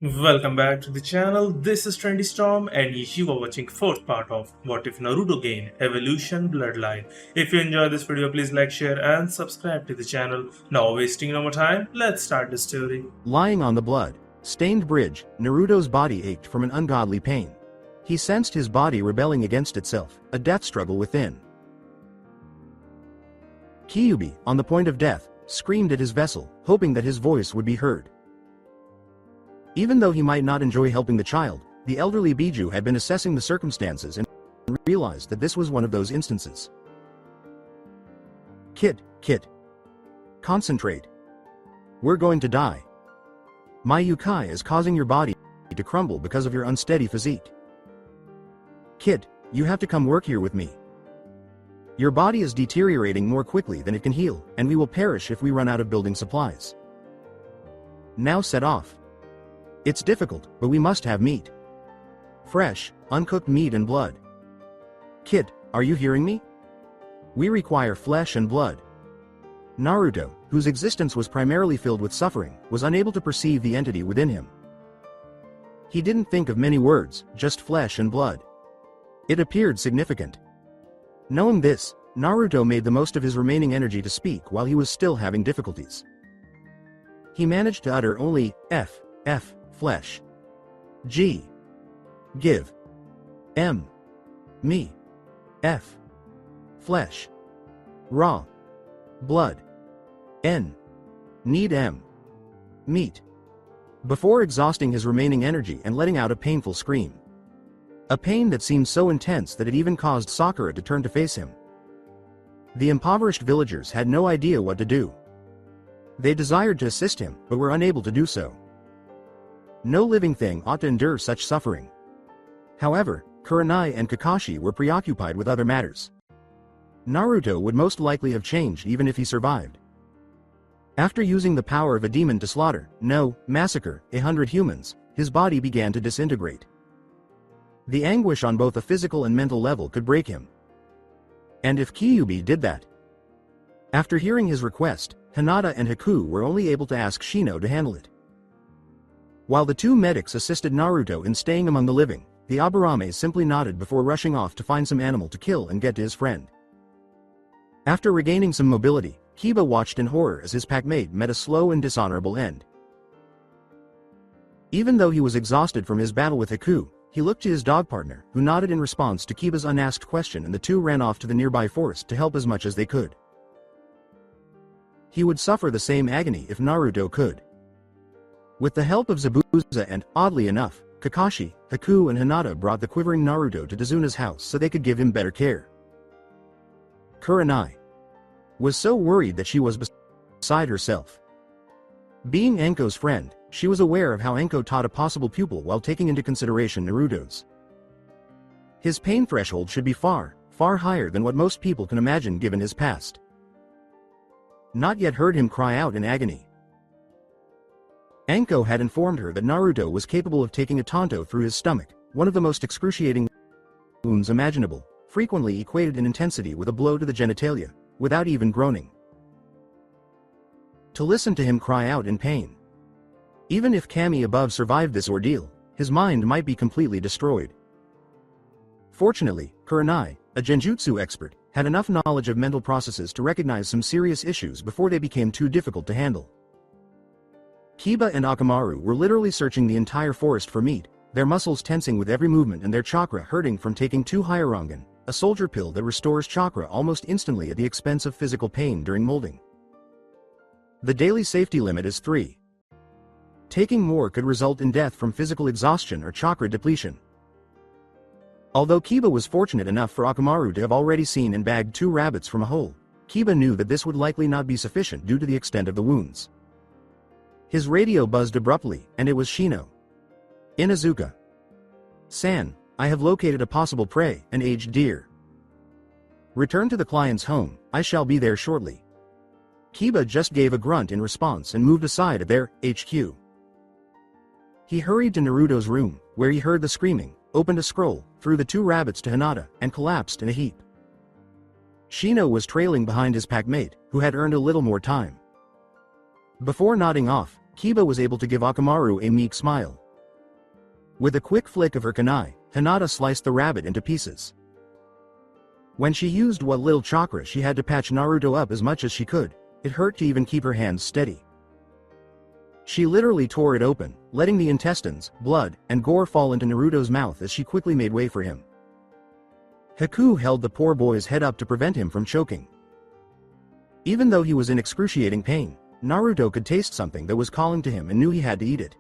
Welcome back to the channel. This is Trendy Storm and you are watching fourth part of What If Naruto Gained Evolution Bloodline. If you enjoy this video, please like, share and subscribe to the channel. Now wasting no more time, let's start the story. Lying on the blood-stained bridge, Naruto's body ached from an ungodly pain. He sensed his body rebelling against itself, a death struggle within. Kyuubi, on the point of death, screamed at his vessel, hoping that his voice would be heard. Even though he might not enjoy helping the child, the elderly Biju had been assessing the circumstances and realized that this was one of those instances. Kid. Concentrate. We're going to die. My Yukai is causing your body to crumble because of your unsteady physique. Kid, you have to come work here with me. Your body is deteriorating more quickly than it can heal, and we will perish if we run out of building supplies. Now set off. It's difficult, but we must have meat. Fresh, uncooked meat and blood. Kid, are you hearing me? We require flesh and blood. Naruto, whose existence was primarily filled with suffering, was unable to perceive the entity within him. He didn't think of many words, just flesh and blood. It appeared significant. Knowing this, Naruto made the most of his remaining energy to speak while he was still having difficulties. He managed to utter only F, flesh. G. Give. M. Me. F. Flesh. Raw. Blood. N. Need M. Meat. Before exhausting his remaining energy and letting out a painful scream. A pain that seemed so intense that it even caused Sakura to turn to face him. The impoverished villagers had no idea what to do. They desired to assist him, but were unable to do so. No living thing ought to endure such suffering. However, Kurenai and Kakashi were preoccupied with other matters. Naruto would most likely have changed even if he survived. After using the power of a demon to massacre 100 humans, his body began to disintegrate. The anguish on both a physical and mental level could break him. And if Kyuubi did that? After hearing his request, Hinata and Haku were only able to ask Shino to handle it. While the two medics assisted Naruto in staying among the living, the Aburame simply nodded before rushing off to find some animal to kill and get to his friend. After regaining some mobility, Kiba watched in horror as his packmate met a slow and dishonorable end. Even though he was exhausted from his battle with Haku, he looked to his dog partner, who nodded in response to Kiba's unasked question, and the two ran off to the nearby forest to help as much as they could. He would suffer the same agony if Naruto could. With the help of Zabuza and, oddly enough, Kakashi, Haku and Hinata brought the quivering Naruto to Dazuna's house so they could give him better care. Kurenai was so worried that she was beside herself. Being Enko's friend, she was aware of how Enko taught a possible pupil while taking into consideration Naruto's. His pain threshold should be far higher than what most people can imagine given his past. Not yet heard him cry out in agony. Enko had informed her that Naruto was capable of taking a tanto through his stomach, one of the most excruciating wounds imaginable, frequently equated in intensity with a blow to the genitalia, without even groaning. To listen to him cry out in pain. Even if Kami above survived this ordeal, his mind might be completely destroyed. Fortunately, Kurenai, a genjutsu expert, had enough knowledge of mental processes to recognize some serious issues before they became too difficult to handle. Kiba and Akamaru were literally searching the entire forest for meat, their muscles tensing with every movement and their chakra hurting from taking 2 Hyarangan, a soldier pill that restores chakra almost instantly at the expense of physical pain during molding. The daily safety limit is 3. Taking more could result in death from physical exhaustion or chakra depletion. Although Kiba was fortunate enough for Akamaru to have already seen and bagged 2 rabbits from a hole, Kiba knew that this would likely not be sufficient due to the extent of the wounds. His radio buzzed abruptly, and it was Shino. Inuzuka. San, I have located a possible prey, an aged deer. Return to the client's home, I shall be there shortly. Kiba just gave a grunt in response and moved aside at their HQ. He hurried to Naruto's room, where he heard the screaming, opened a scroll, threw the 2 rabbits to Hinata, and collapsed in a heap. Shino was trailing behind his packmate, who had earned a little more time. Before nodding off, Kiba was able to give Akamaru a meek smile. With a quick flick of her kunai, Hinata sliced the rabbit into pieces. When she used what little chakra she had to patch Naruto up as much as she could, it hurt to even keep her hands steady. She literally tore it open, letting the intestines, blood, and gore fall into Naruto's mouth as she quickly made way for him. Haku held the poor boy's head up to prevent him from choking. Even though he was in excruciating pain, Naruto could taste something that was calling to him and knew he had to eat it.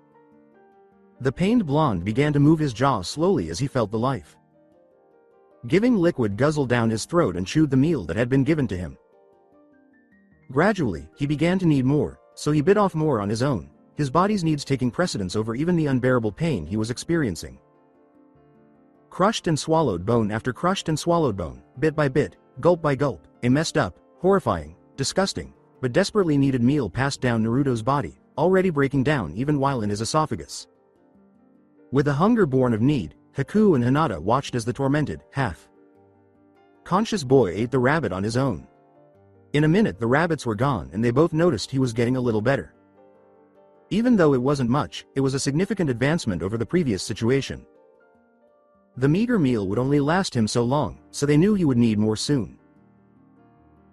The pained blonde began to move his jaw slowly as he felt the life giving liquid guzzle down his throat and chewed the meal that had been given to him. Gradually, he began to need more, so he bit off more on his own, his body's needs taking precedence over even the unbearable pain he was experiencing. Crushed and swallowed bone after crushed and swallowed bone, bit by bit, gulp by gulp, a messed up, horrifying, disgusting, but desperately needed meal passed down Naruto's body, already breaking down even while in his esophagus. With a hunger born of need, Haku and Hinata watched as the tormented, half-conscious boy ate the rabbit on his own. In a minute the rabbits were gone and they both noticed he was getting a little better. Even though it wasn't much, it was a significant advancement over the previous situation. The meager meal would only last him so long, so they knew he would need more soon.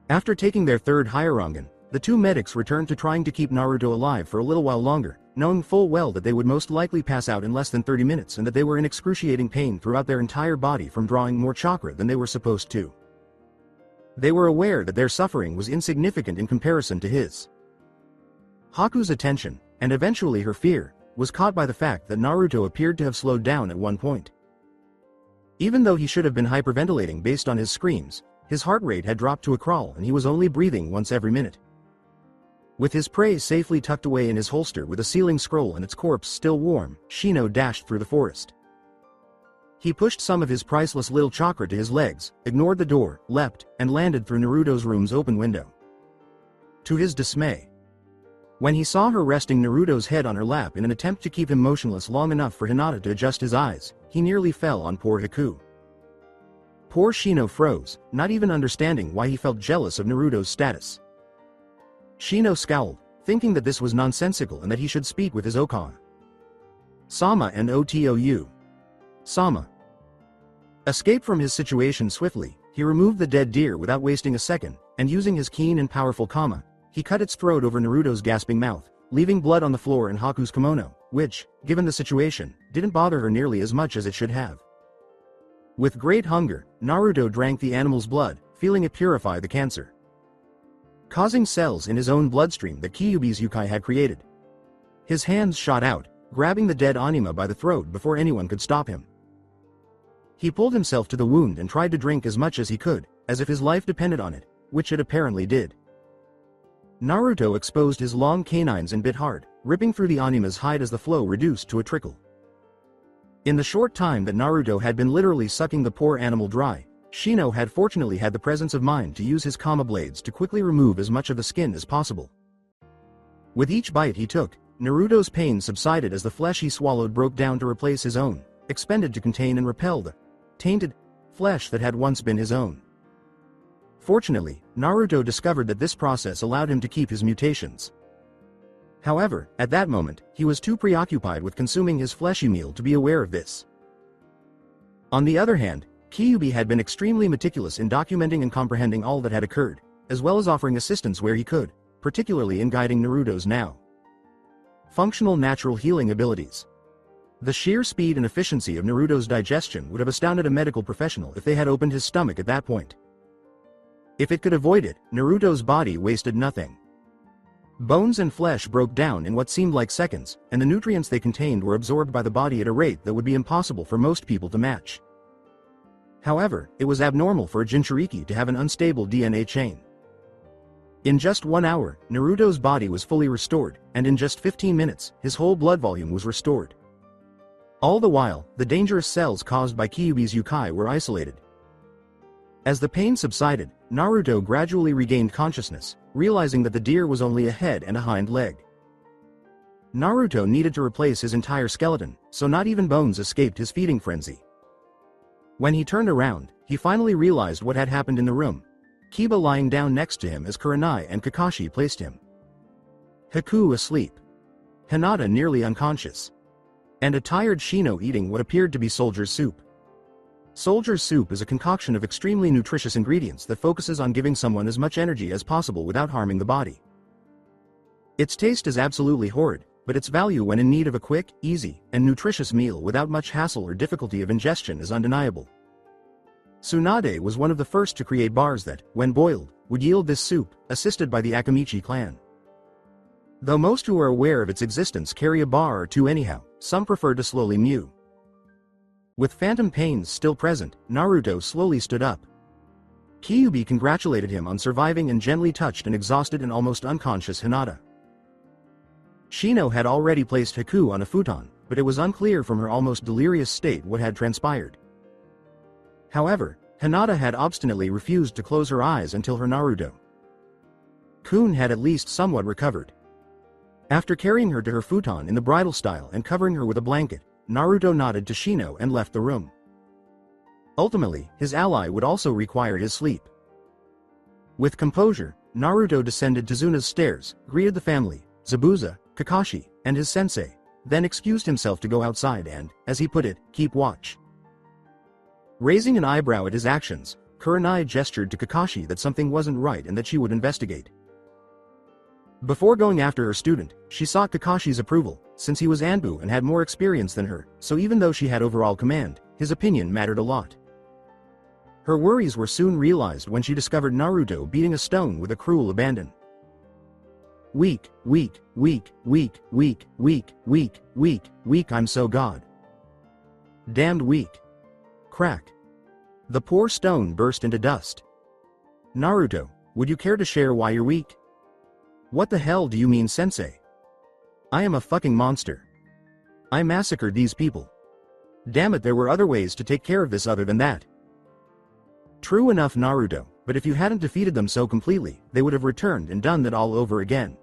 After taking their third Hyarangan, the two medics returned to trying to keep Naruto alive for a little while longer, knowing full well that they would most likely pass out in less than 30 minutes and that they were in excruciating pain throughout their entire body from drawing more chakra than they were supposed to. They were aware that their suffering was insignificant in comparison to his. Haku's attention, and eventually her fear, was caught by the fact that Naruto appeared to have slowed down at one point. Even though he should have been hyperventilating based on his screams, his heart rate had dropped to a crawl and he was only breathing once every minute. With his prey safely tucked away in his holster with a sealing scroll and its corpse still warm, Shino dashed through the forest. He pushed some of his priceless little chakra to his legs, ignored the door, leapt, and landed through Naruto's room's open window. To his dismay, when he saw her resting Naruto's head on her lap in an attempt to keep him motionless long enough for Hinata to adjust his eyes, he nearly fell on poor Haku. Poor Shino froze, not even understanding why he felt jealous of Naruto's status. Shino scowled, thinking that this was nonsensical and that he should speak with his Okawa Sama and Otou. Sama escaped from his situation swiftly. He removed the dead deer without wasting a second, and using his keen and powerful kama, he cut its throat over Naruto's gasping mouth, leaving blood on the floor in Haku's kimono, which, given the situation, didn't bother her nearly as much as it should have. With great hunger, Naruto drank the animal's blood, feeling it purify the cancer causing cells in his own bloodstream that Kyuubi's Yukai had created. His hands shot out, grabbing the dead anima by the throat before anyone could stop him. He pulled himself to the wound and tried to drink as much as he could, as if his life depended on it, which it apparently did. Naruto exposed his long canines and bit hard, ripping through the anima's hide as the flow reduced to a trickle. In the short time that Naruto had been literally sucking the poor animal dry, Shino had fortunately had the presence of mind to use his kama blades to quickly remove as much of the skin as possible. With each bite he took, Naruto's pain subsided as the flesh he swallowed broke down to replace his own, expended to contain and repel the tainted flesh that had once been his own. Fortunately, Naruto discovered that this process allowed him to keep his mutations. However, at that moment, he was too preoccupied with consuming his fleshy meal to be aware of this. On the other hand, Kyuubi had been extremely meticulous in documenting and comprehending all that had occurred, as well as offering assistance where he could, particularly in guiding Naruto's now functional natural healing abilities. The sheer speed and efficiency of Naruto's digestion would have astounded a medical professional if they had opened his stomach at that point. If it could avoid it, Naruto's body wasted nothing. Bones and flesh broke down in what seemed like seconds, and the nutrients they contained were absorbed by the body at a rate that would be impossible for most people to match. However, it was abnormal for a Jinchuriki to have an unstable DNA chain. In just 1 hour, Naruto's body was fully restored, and in just 15 minutes, his whole blood volume was restored. All the while, the dangerous cells caused by Kyuubi's Yukai were isolated. As the pain subsided, Naruto gradually regained consciousness, realizing that the deer was only a head and a hind leg. Naruto needed to replace his entire skeleton, so not even bones escaped his feeding frenzy. When he turned around, he finally realized what had happened in the room. Kiba lying down next to him as Kurenai and Kakashi placed him. Haku asleep. Hinata nearly unconscious. and a tired Shino eating what appeared to be soldier's soup. Soldier's soup is a concoction of extremely nutritious ingredients that focuses on giving someone as much energy as possible without harming the body. Its taste is absolutely horrid, but its value when in need of a quick, easy, and nutritious meal without much hassle or difficulty of ingestion is undeniable. Tsunade was one of the first to create bars that, when boiled, would yield this soup, assisted by the Akamichi clan. Though most who are aware of its existence carry a bar or two anyhow, some prefer to slowly mew. With phantom pains still present, Naruto slowly stood up. Kyuubi congratulated him on surviving and gently touched an exhausted and almost unconscious Hinata. Shino had already placed Haku on a futon, but it was unclear from her almost delirious state what had transpired. However, Hinata had obstinately refused to close her eyes until her Naruto-kun had at least somewhat recovered. After carrying her to her futon in the bridal style and covering her with a blanket, Naruto nodded to Shino and left the room. Ultimately, his ally would also require his sleep. With composure, Naruto descended to Zuna's stairs, greeted the family, Zabuza, Kakashi, and his sensei, then excused himself to go outside and, as he put it, keep watch. Raising an eyebrow at his actions, Kurenai gestured to Kakashi that something wasn't right and that she would investigate. Before going after her student, she sought Kakashi's approval, since he was Anbu and had more experience than her, so even though she had overall command, his opinion mattered a lot. Her worries were soon realized when she discovered Naruto beating a stone with a cruel abandon. Weak, weak, weak, weak, weak, weak, weak, weak, weak, I'm so god. Damned weak. Crack. The poor stone burst into dust. Naruto, would you care to share why you're weak? What the hell do you mean, sensei? I am a fucking monster. I massacred these people. Damn it, there were other ways to take care of this other than that. True enough, Naruto, but if you hadn't defeated them so completely, they would have returned and done that all over again.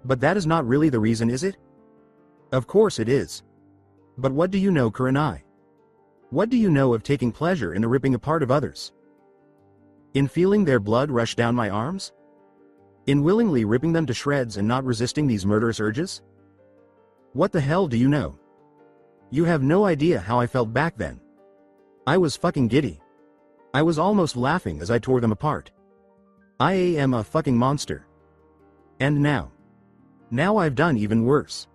But that is not really the reason, is it? Of course it is. But what do you know, Kurenai? What do you know of taking pleasure in the ripping apart of others? In feeling their blood rush down my arms? In willingly ripping them to shreds and not resisting these murderous urges? What the hell do you know? You have no idea how I felt back then. I was fucking giddy. I was almost laughing as I tore them apart. I am a fucking monster. And now I've done even worse.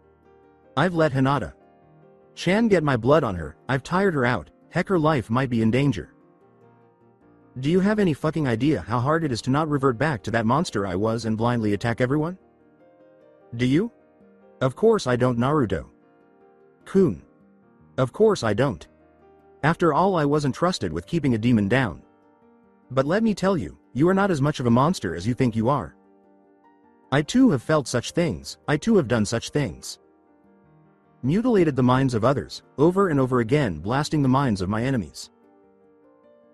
I've let Hinata-chan get my blood on her, I've tired her out, heck, her life might be in danger. Do you have any fucking idea how hard it is to not revert back to that monster I was and blindly attack everyone? Do you? Of course I don't, Naruto-kun. Of course I don't. After all, I wasn't trusted with keeping a demon down. But let me tell you, you are not as much of a monster as you think you are. I too have felt such things, I too have done such things. Mutilated the minds of others, over and over again, blasting the minds of my enemies.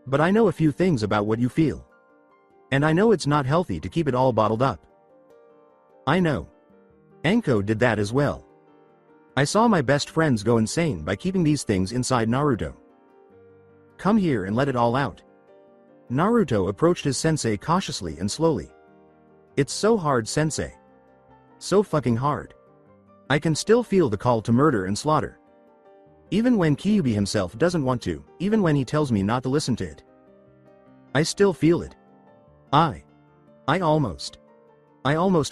But I know a few things about what you feel. And I know it's not healthy to keep it all bottled up. I know. Anko did that as well. I saw my best friends go insane by keeping these things inside Naruto. Come here and let it all out. Naruto approached his sensei cautiously and slowly. It's so hard, sensei. So fucking hard. I can still feel the call to murder and slaughter. Even when Kyuubi himself doesn't want to, even when he tells me not to listen to it. I still feel it. I almost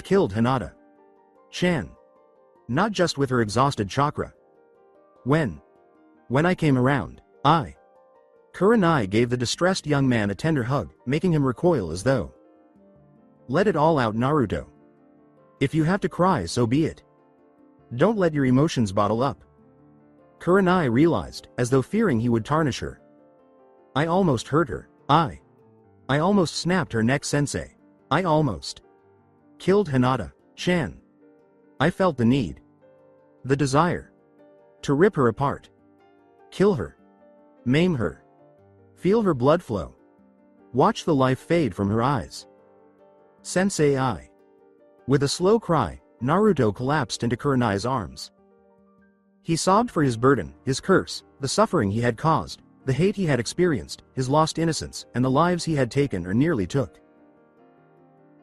killed Hinata-chan. Not just with her exhausted chakra. When I came around, Kurenai gave the distressed young man a tender hug, making him recoil as though. Let it all out, Naruto. If you have to cry, so be it. Don't let your emotions bottle up. Kurenai realized, as though fearing he would tarnish her. I almost hurt her. I almost snapped her neck, sensei. I almost killed Hinata-chan. I felt the need. The desire. To rip her apart. Kill her. Maim her. Feel her blood flow. Watch the life fade from her eyes. Sensei, With a slow cry, Naruto collapsed into Kurenai's arms. He sobbed for his burden, his curse, the suffering he had caused, the hate he had experienced, his lost innocence, and the lives he had taken or nearly took.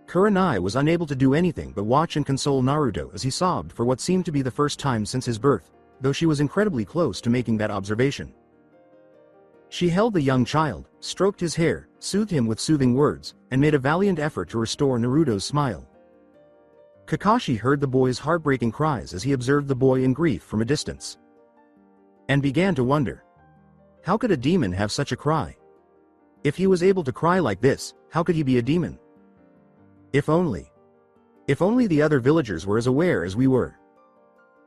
Kurenai was unable to do anything but watch and console Naruto as he sobbed for what seemed to be the first time since his birth, though she was incredibly close to making that observation. She held the young child, stroked his hair, soothed him with soothing words, and made a valiant effort to restore Naruto's smile. Kakashi heard the boy's heartbreaking cries as he observed the boy in grief from a distance, and began to wonder. How could a demon have such a cry? If he was able to cry like this, how could he be a demon? If only. If only the other villagers were as aware as we were.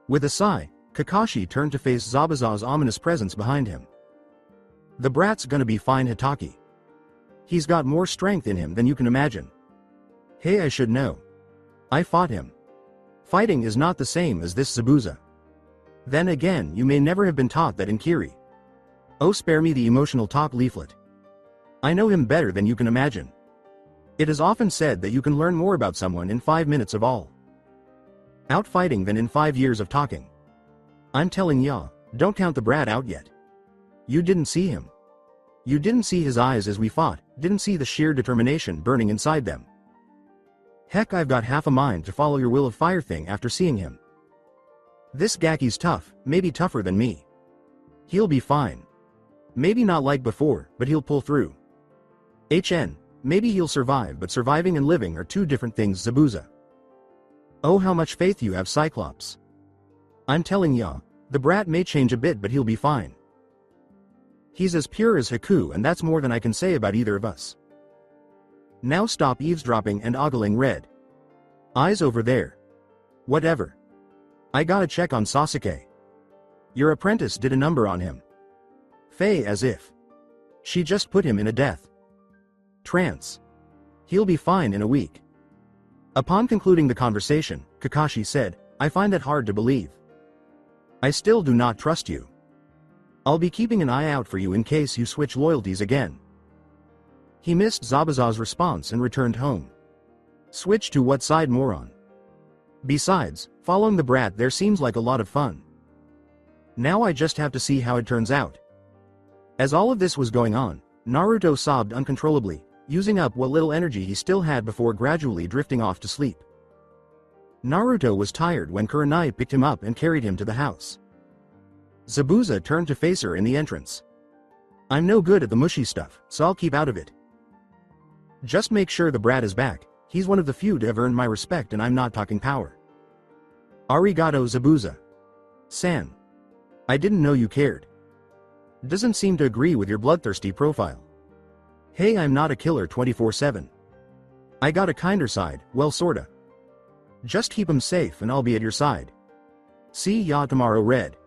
With a sigh, Kakashi turned to face Zabuza's ominous presence behind him. The brat's gonna be fine, Hitaki. He's got more strength in him than you can imagine. Hey, I should know. I fought him. Fighting is not the same as this Zabuza. Then again, you may never have been taught that in Kiri. Oh, spare me the emotional talk leaflet. I know him better than you can imagine. It is often said that you can learn more about someone in 5 minutes of all out fighting than in 5 years of talking. I'm telling ya, don't count the brat out yet. You didn't see him. You didn't see his eyes as we fought, didn't see the sheer determination burning inside them. Heck, I've got half a mind to follow your will of fire thing after seeing him. This Gaki's tough, maybe tougher than me. He'll be fine. Maybe not like before, but he'll pull through. Maybe he'll survive, but surviving and living are two different things, Zabuza. Oh, how much faith you have, Cyclops. I'm telling ya, the brat may change a bit, but he'll be fine. He's as pure as Haku, and that's more than I can say about either of us. Now stop eavesdropping and ogling red eyes over there. Whatever. I gotta check on Sasuke. Your apprentice did a number on him. Faye, as if she just put him in a death trance. He'll be fine in a week. Upon concluding the conversation, Kakashi said, I find that hard to believe. I still do not trust you. I'll be keeping an eye out for you in case you switch loyalties again. He missed Zabuza's response and returned home. Switch to what side, moron? Besides, following the brat there seems like a lot of fun. Now I just have to see how it turns out. As all of this was going on, Naruto sobbed uncontrollably, using up what little energy he still had before gradually drifting off to sleep. Naruto was tired when Kurenai picked him up and carried him to the house. Zabuza turned to face her in the entrance. I'm no good at the mushy stuff, so I'll keep out of it. Just make sure the brat is back. He's one of the few to have earned my respect, and I'm not talking power. Arigato, Zabuza. San. I didn't know you cared. Doesn't seem to agree with your bloodthirsty profile. Hey, I'm not a killer 24/7. I got a kinder side, well sorta. Just keep him safe and I'll be at your side. See ya tomorrow, red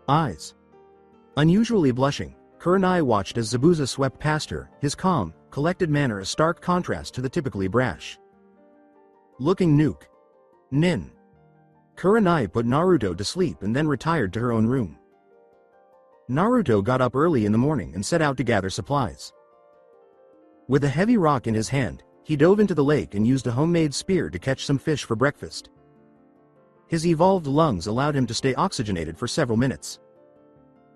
eyes. Unusually blushing, Kurenai watched as Zabuza swept past her, his calm, collected manner a stark contrast to the typically brash looking nuke. Nin. Kurenai put Naruto to sleep and then retired to her own room. Naruto got up early in the morning and set out to gather supplies. With a heavy rock in his hand, he dove into the lake and used a homemade spear to catch some fish for breakfast. His evolved lungs allowed him to stay oxygenated for several minutes.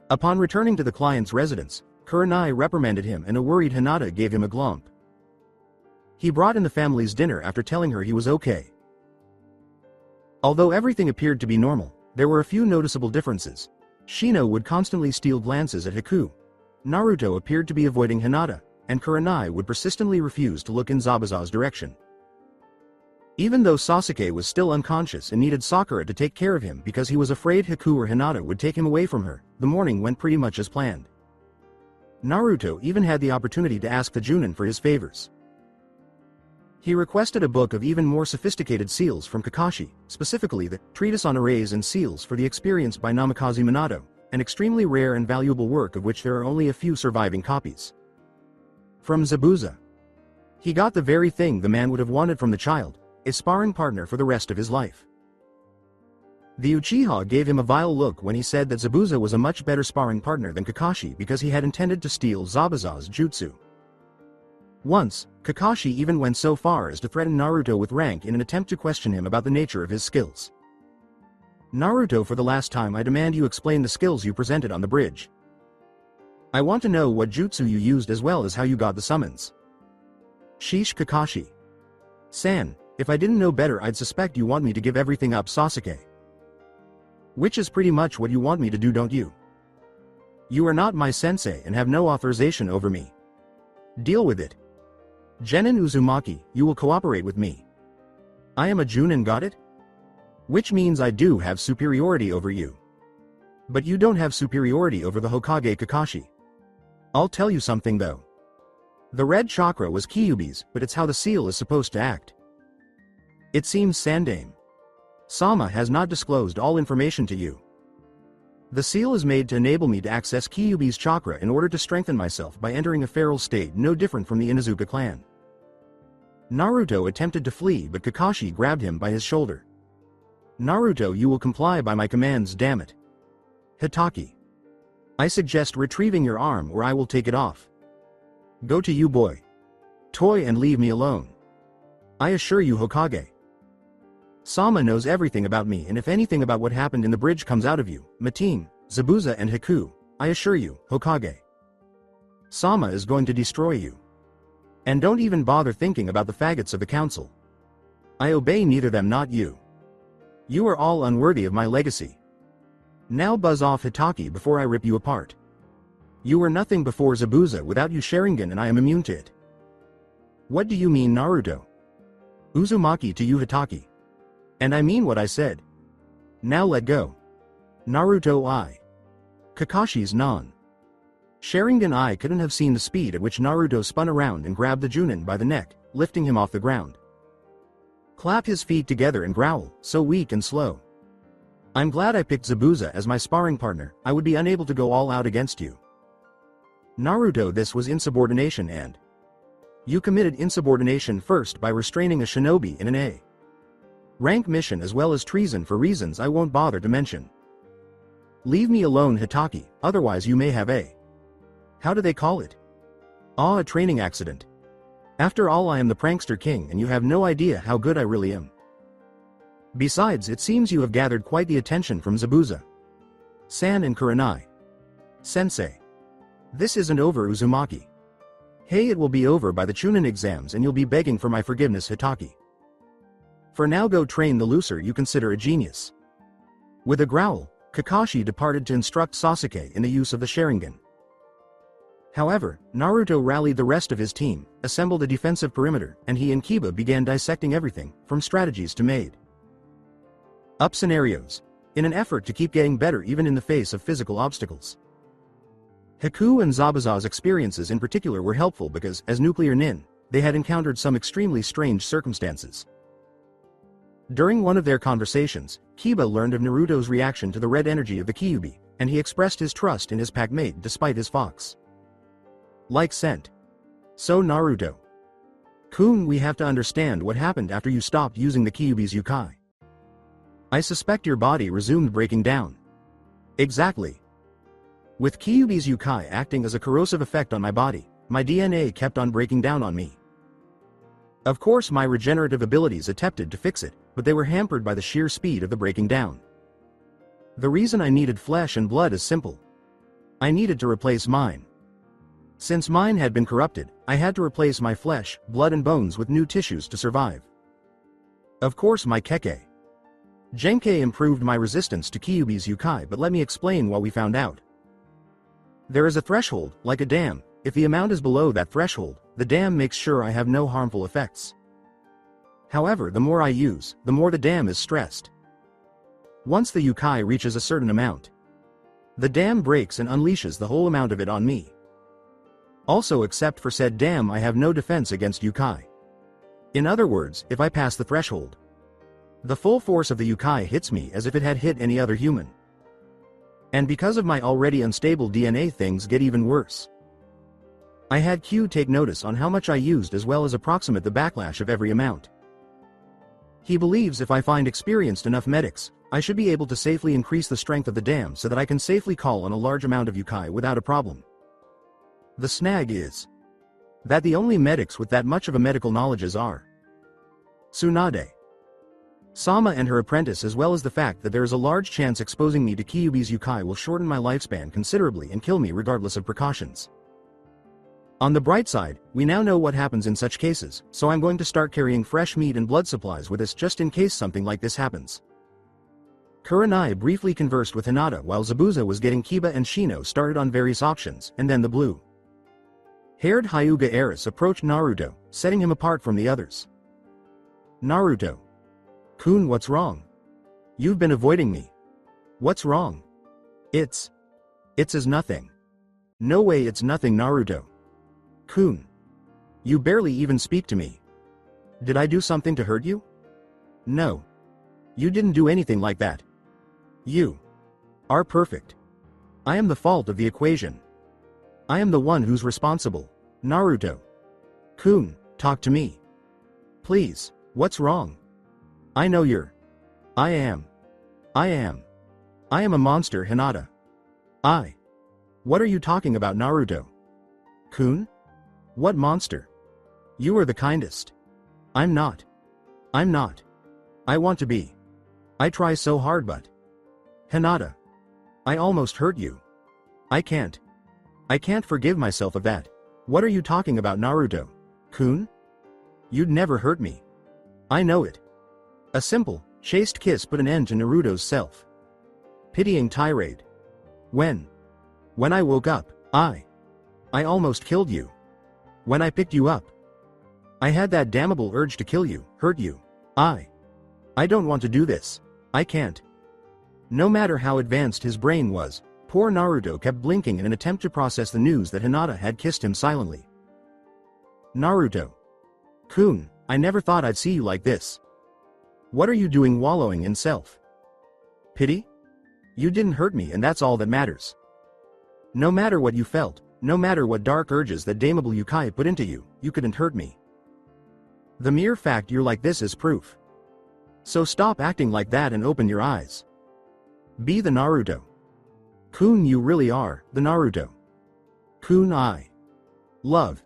Upon returning to the client's residence, Kurenai reprimanded him and a worried Hinata gave him a glomp. He brought in the family's dinner after telling her he was okay. Although everything appeared to be normal, there were a few noticeable differences. Shino would constantly steal glances at Haku. Naruto appeared to be avoiding Hinata, and Kurenai would persistently refuse to look in Zabuza's direction. Even though Sasuke was still unconscious and needed Sakura to take care of him because he was afraid Haku or Hinata would take him away from her, the morning went pretty much as planned. Naruto even had the opportunity to ask the Junin for his favors. He requested a book of even more sophisticated seals from Kakashi, specifically the Treatise on Arrays and Seals for the Experience by Namikaze Minato, an extremely rare and valuable work of which there are only a few surviving copies. From Zabuza. He got the very thing the man would have wanted from the child, a sparring partner for the rest of his life. The Uchiha gave him a vile look when he said that Zabuza was a much better sparring partner than Kakashi because he had intended to steal Zabuza's jutsu. Once, Kakashi even went so far as to threaten Naruto with rank in an attempt to question him about the nature of his skills. Naruto, for the last time I demand you explain the skills you presented on the bridge. I want to know what jutsu you used as well as how you got the summons. Sheesh, Kakashi. San, if I didn't know better I'd suspect you want me to give everything up, Sasuke. Which is pretty much what you want me to do, don't you? You are not my sensei and have no authorization over me. Deal with it. Genin Uzumaki, you will cooperate with me. I am a Junin, got it? Which means I do have superiority over you. But you don't have superiority over the Hokage Kakashi. I'll tell you something though. The red chakra was Kyuubi's, but it's how the seal is supposed to act. It seems Sandaime Sama has not disclosed all information to you. The seal is made to enable me to access Kyuubi's chakra in order to strengthen myself by entering a feral state no different from the Inuzuka clan. Naruto attempted to flee but Kakashi grabbed him by his shoulder. Naruto, you will comply by my commands, damn it. Hitaki. I suggest retrieving your arm or I will take it off. Go to you, boy. Toy and leave me alone. I assure you, Hokage. Sama knows everything about me, and if anything about what happened in the bridge comes out of you, Matin, Zabuza and Haku, I assure you, Hokage. Sama is going to destroy you. And don't even bother thinking about the faggots of the council. I obey neither them not you. You are all unworthy of my legacy. Now buzz off, Hitaki, before I rip you apart. You were nothing before Zabuza without you Sharingan and I am immune to it. What do you mean, Naruto? Uzumaki to you, Hitaki. And I mean what I said. Now let go. Naruto I. Kakashi's non. Sharingan I couldn't have seen the speed at which Naruto spun around and grabbed the Junin by the neck, lifting him off the ground. Clap his feet together and growl, so weak and slow. I'm glad I picked Zabuza as my sparring partner, I would be unable to go all out against you. Naruto, this was insubordination and you committed insubordination first by restraining a shinobi in an A rank mission as well as treason for reasons I won't bother to mention. Leave me alone, Hitaki, otherwise you may have a how do they call it? A training accident. After all, I am the prankster king and you have no idea how good I really am. Besides, it seems you have gathered quite the attention from Zabuza, San and Kurenai. Sensei. This isn't over, Uzumaki. Hey, it will be over by the Chunin exams and you'll be begging for my forgiveness, Hitaki. For now go train the looser you consider a genius. With a growl, Kakashi departed to instruct Sasuke in the use of the Sharingan. However, Naruto rallied the rest of his team, assembled a defensive perimeter, and he and Kiba began dissecting everything, from strategies to made up scenarios, in an effort to keep getting better even in the face of physical obstacles. Haku and Zabuza's experiences in particular were helpful because, as nuclear nin, they had encountered some extremely strange circumstances. During one of their conversations, Kiba learned of Naruto's reaction to the red energy of the Kyuubi, and he expressed his trust in his packmate despite his fox-like scent. So Naruto-kun, we have to understand what happened after you stopped using the Kyuubi's Yukai. I suspect your body resumed breaking down. Exactly. With Kyuubi's Yukai acting as a corrosive effect on my body, my DNA kept on breaking down on me. Of course, my regenerative abilities attempted to fix it, but they were hampered by the sheer speed of the breaking down. The reason I needed flesh and blood is simple. I needed to replace mine. Since mine had been corrupted, I had to replace my flesh, blood and bones with new tissues to survive. Of course, my Keke Genkai improved my resistance to Kyuubi's Yukai, but let me explain what we found out. There is a threshold, like a dam. If the amount is below that threshold, the dam makes sure I have no harmful effects. However, the more I use, the more the dam is stressed. Once the Yukai reaches a certain amount, the dam breaks and unleashes the whole amount of it on me. Also, except for said dam, I have no defense against Yukai. In other words, if I pass the threshold, the full force of the Yukai hits me as if it had hit any other human. And because of my already unstable DNA, things get even worse. I had Q take notice on how much I used as well as approximate the backlash of every amount. He believes if I find experienced enough medics, I should be able to safely increase the strength of the dam so that I can safely call on a large amount of Yukai without a problem. The snag is that the only medics with that much of a medical knowledge are Tsunade Sama and her apprentice, as well as the fact that there is a large chance exposing me to Kyuubi's Yukai will shorten my lifespan considerably and kill me regardless of precautions. On the bright side, we now know what happens in such cases, so I'm going to start carrying fresh meat and blood supplies with us just in case something like this happens. Kurenai briefly conversed with Hinata while Zabuza was getting Kiba and Shino started on various options, and then the blue-haired Hyuga heiress approached Naruto, setting him apart from the others. Naruto. Kun, what's wrong? You've been avoiding me. What's wrong? It's as nothing. No way, it's nothing, Naruto. Kun. You barely even speak to me. Did I do something to hurt you? No. You didn't do anything like that. You are perfect. I am the fault of the equation. I am the one who's responsible. Naruto. Kun, talk to me. Please, what's wrong? I know you're. I am a monster, Hinata. What are you talking about, Naruto? Kun? What monster? You are the kindest. I'm not. I want to be. I try so hard, but. Hinata. I almost hurt you. I can't forgive myself of that. What are you talking about, Naruto? Kun? You'd never hurt me. I know it. A simple, chaste kiss put an end to Naruto's self-pitying tirade. When I woke up, I almost killed you. When I picked you up, I had that damnable urge to kill you, hurt you. I don't want to do this. I can't. No matter how advanced his brain was, poor Naruto kept blinking in an attempt to process the news that Hinata had kissed him silently. Naruto. Kun, I never thought I'd see you like this. What are you doing, wallowing in self-pity? You didn't hurt me, and that's all that matters. No matter what you felt, no matter what dark urges that damnable Yukai put into you, you couldn't hurt me. The mere fact you're like this is proof. So stop acting like that and open your eyes. Be the Naruto. Kun, you really are the Naruto. Kun, I love.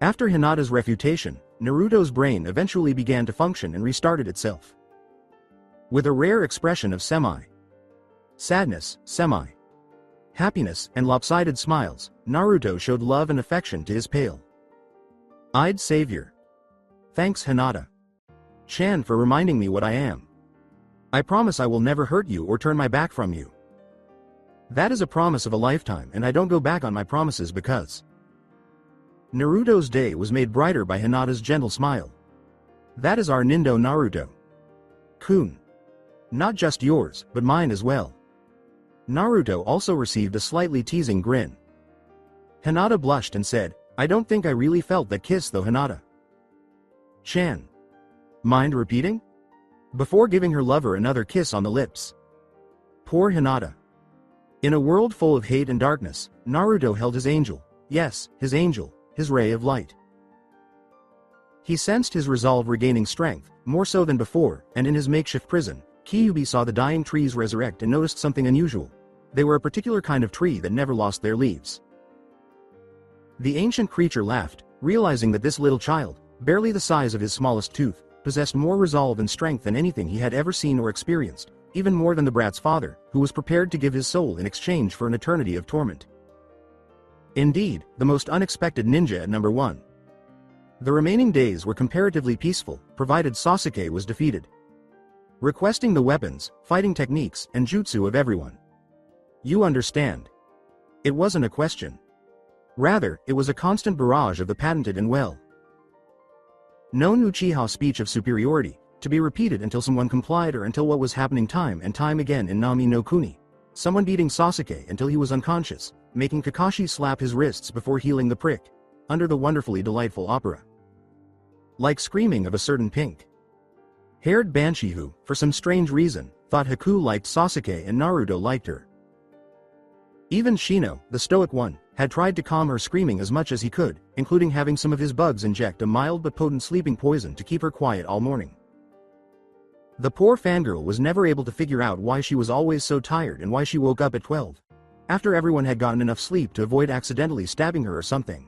After Hinata's refutation, Naruto's brain eventually began to function and restarted itself. With a rare expression of semi-sadness, semi-happiness, and lopsided smiles, Naruto showed love and affection to his pale-eyed savior. Thanks, Hinata-chan, for reminding me what I am. I promise I will never hurt you or turn my back from you. That is a promise of a lifetime, and I don't go back on my promises because. Naruto's day was made brighter by Hinata's gentle smile. That is our Nindo, Naruto. Kun. Not just yours, but mine as well. Naruto also received a slightly teasing grin. Hinata blushed and said, I don't think I really felt that kiss though, Hinata-chan. Mind repeating? Before giving her lover another kiss on the lips. Poor Hinata. In a world full of hate and darkness, Naruto held his angel. Yes, his angel, his ray of light. He sensed his resolve regaining strength, more so than before, and in his makeshift prison, Kyuubi saw the dying trees resurrect and noticed something unusual. They were a particular kind of tree that never lost their leaves. The ancient creature laughed, realizing that this little child, barely the size of his smallest tooth, possessed more resolve and strength than anything he had ever seen or experienced, even more than the brat's father, who was prepared to give his soul in exchange for an eternity of torment. Indeed, the most unexpected ninja at number 1. The remaining days were comparatively peaceful, provided Sasuke was defeated. Requesting the weapons, fighting techniques, and jutsu of everyone. You understand. It wasn't a question. Rather, it was a constant barrage of the patented and well-known Uchiha speech of superiority, to be repeated until someone complied or until what was happening time and time again in Nami no Kuni. Someone beating Sasuke until he was unconscious, making Kakashi slap his wrists before healing the prick, under the wonderfully delightful opera. Like screaming of a certain pink-haired banshee who, for some strange reason, thought Haku liked Sasuke and Naruto liked her. Even Shino, the stoic one, had tried to calm her screaming as much as he could, including having some of his bugs inject a mild but potent sleeping poison to keep her quiet all morning. The poor fangirl was never able to figure out why she was always so tired and why she woke up at 12. After everyone had gotten enough sleep to avoid accidentally stabbing her or something.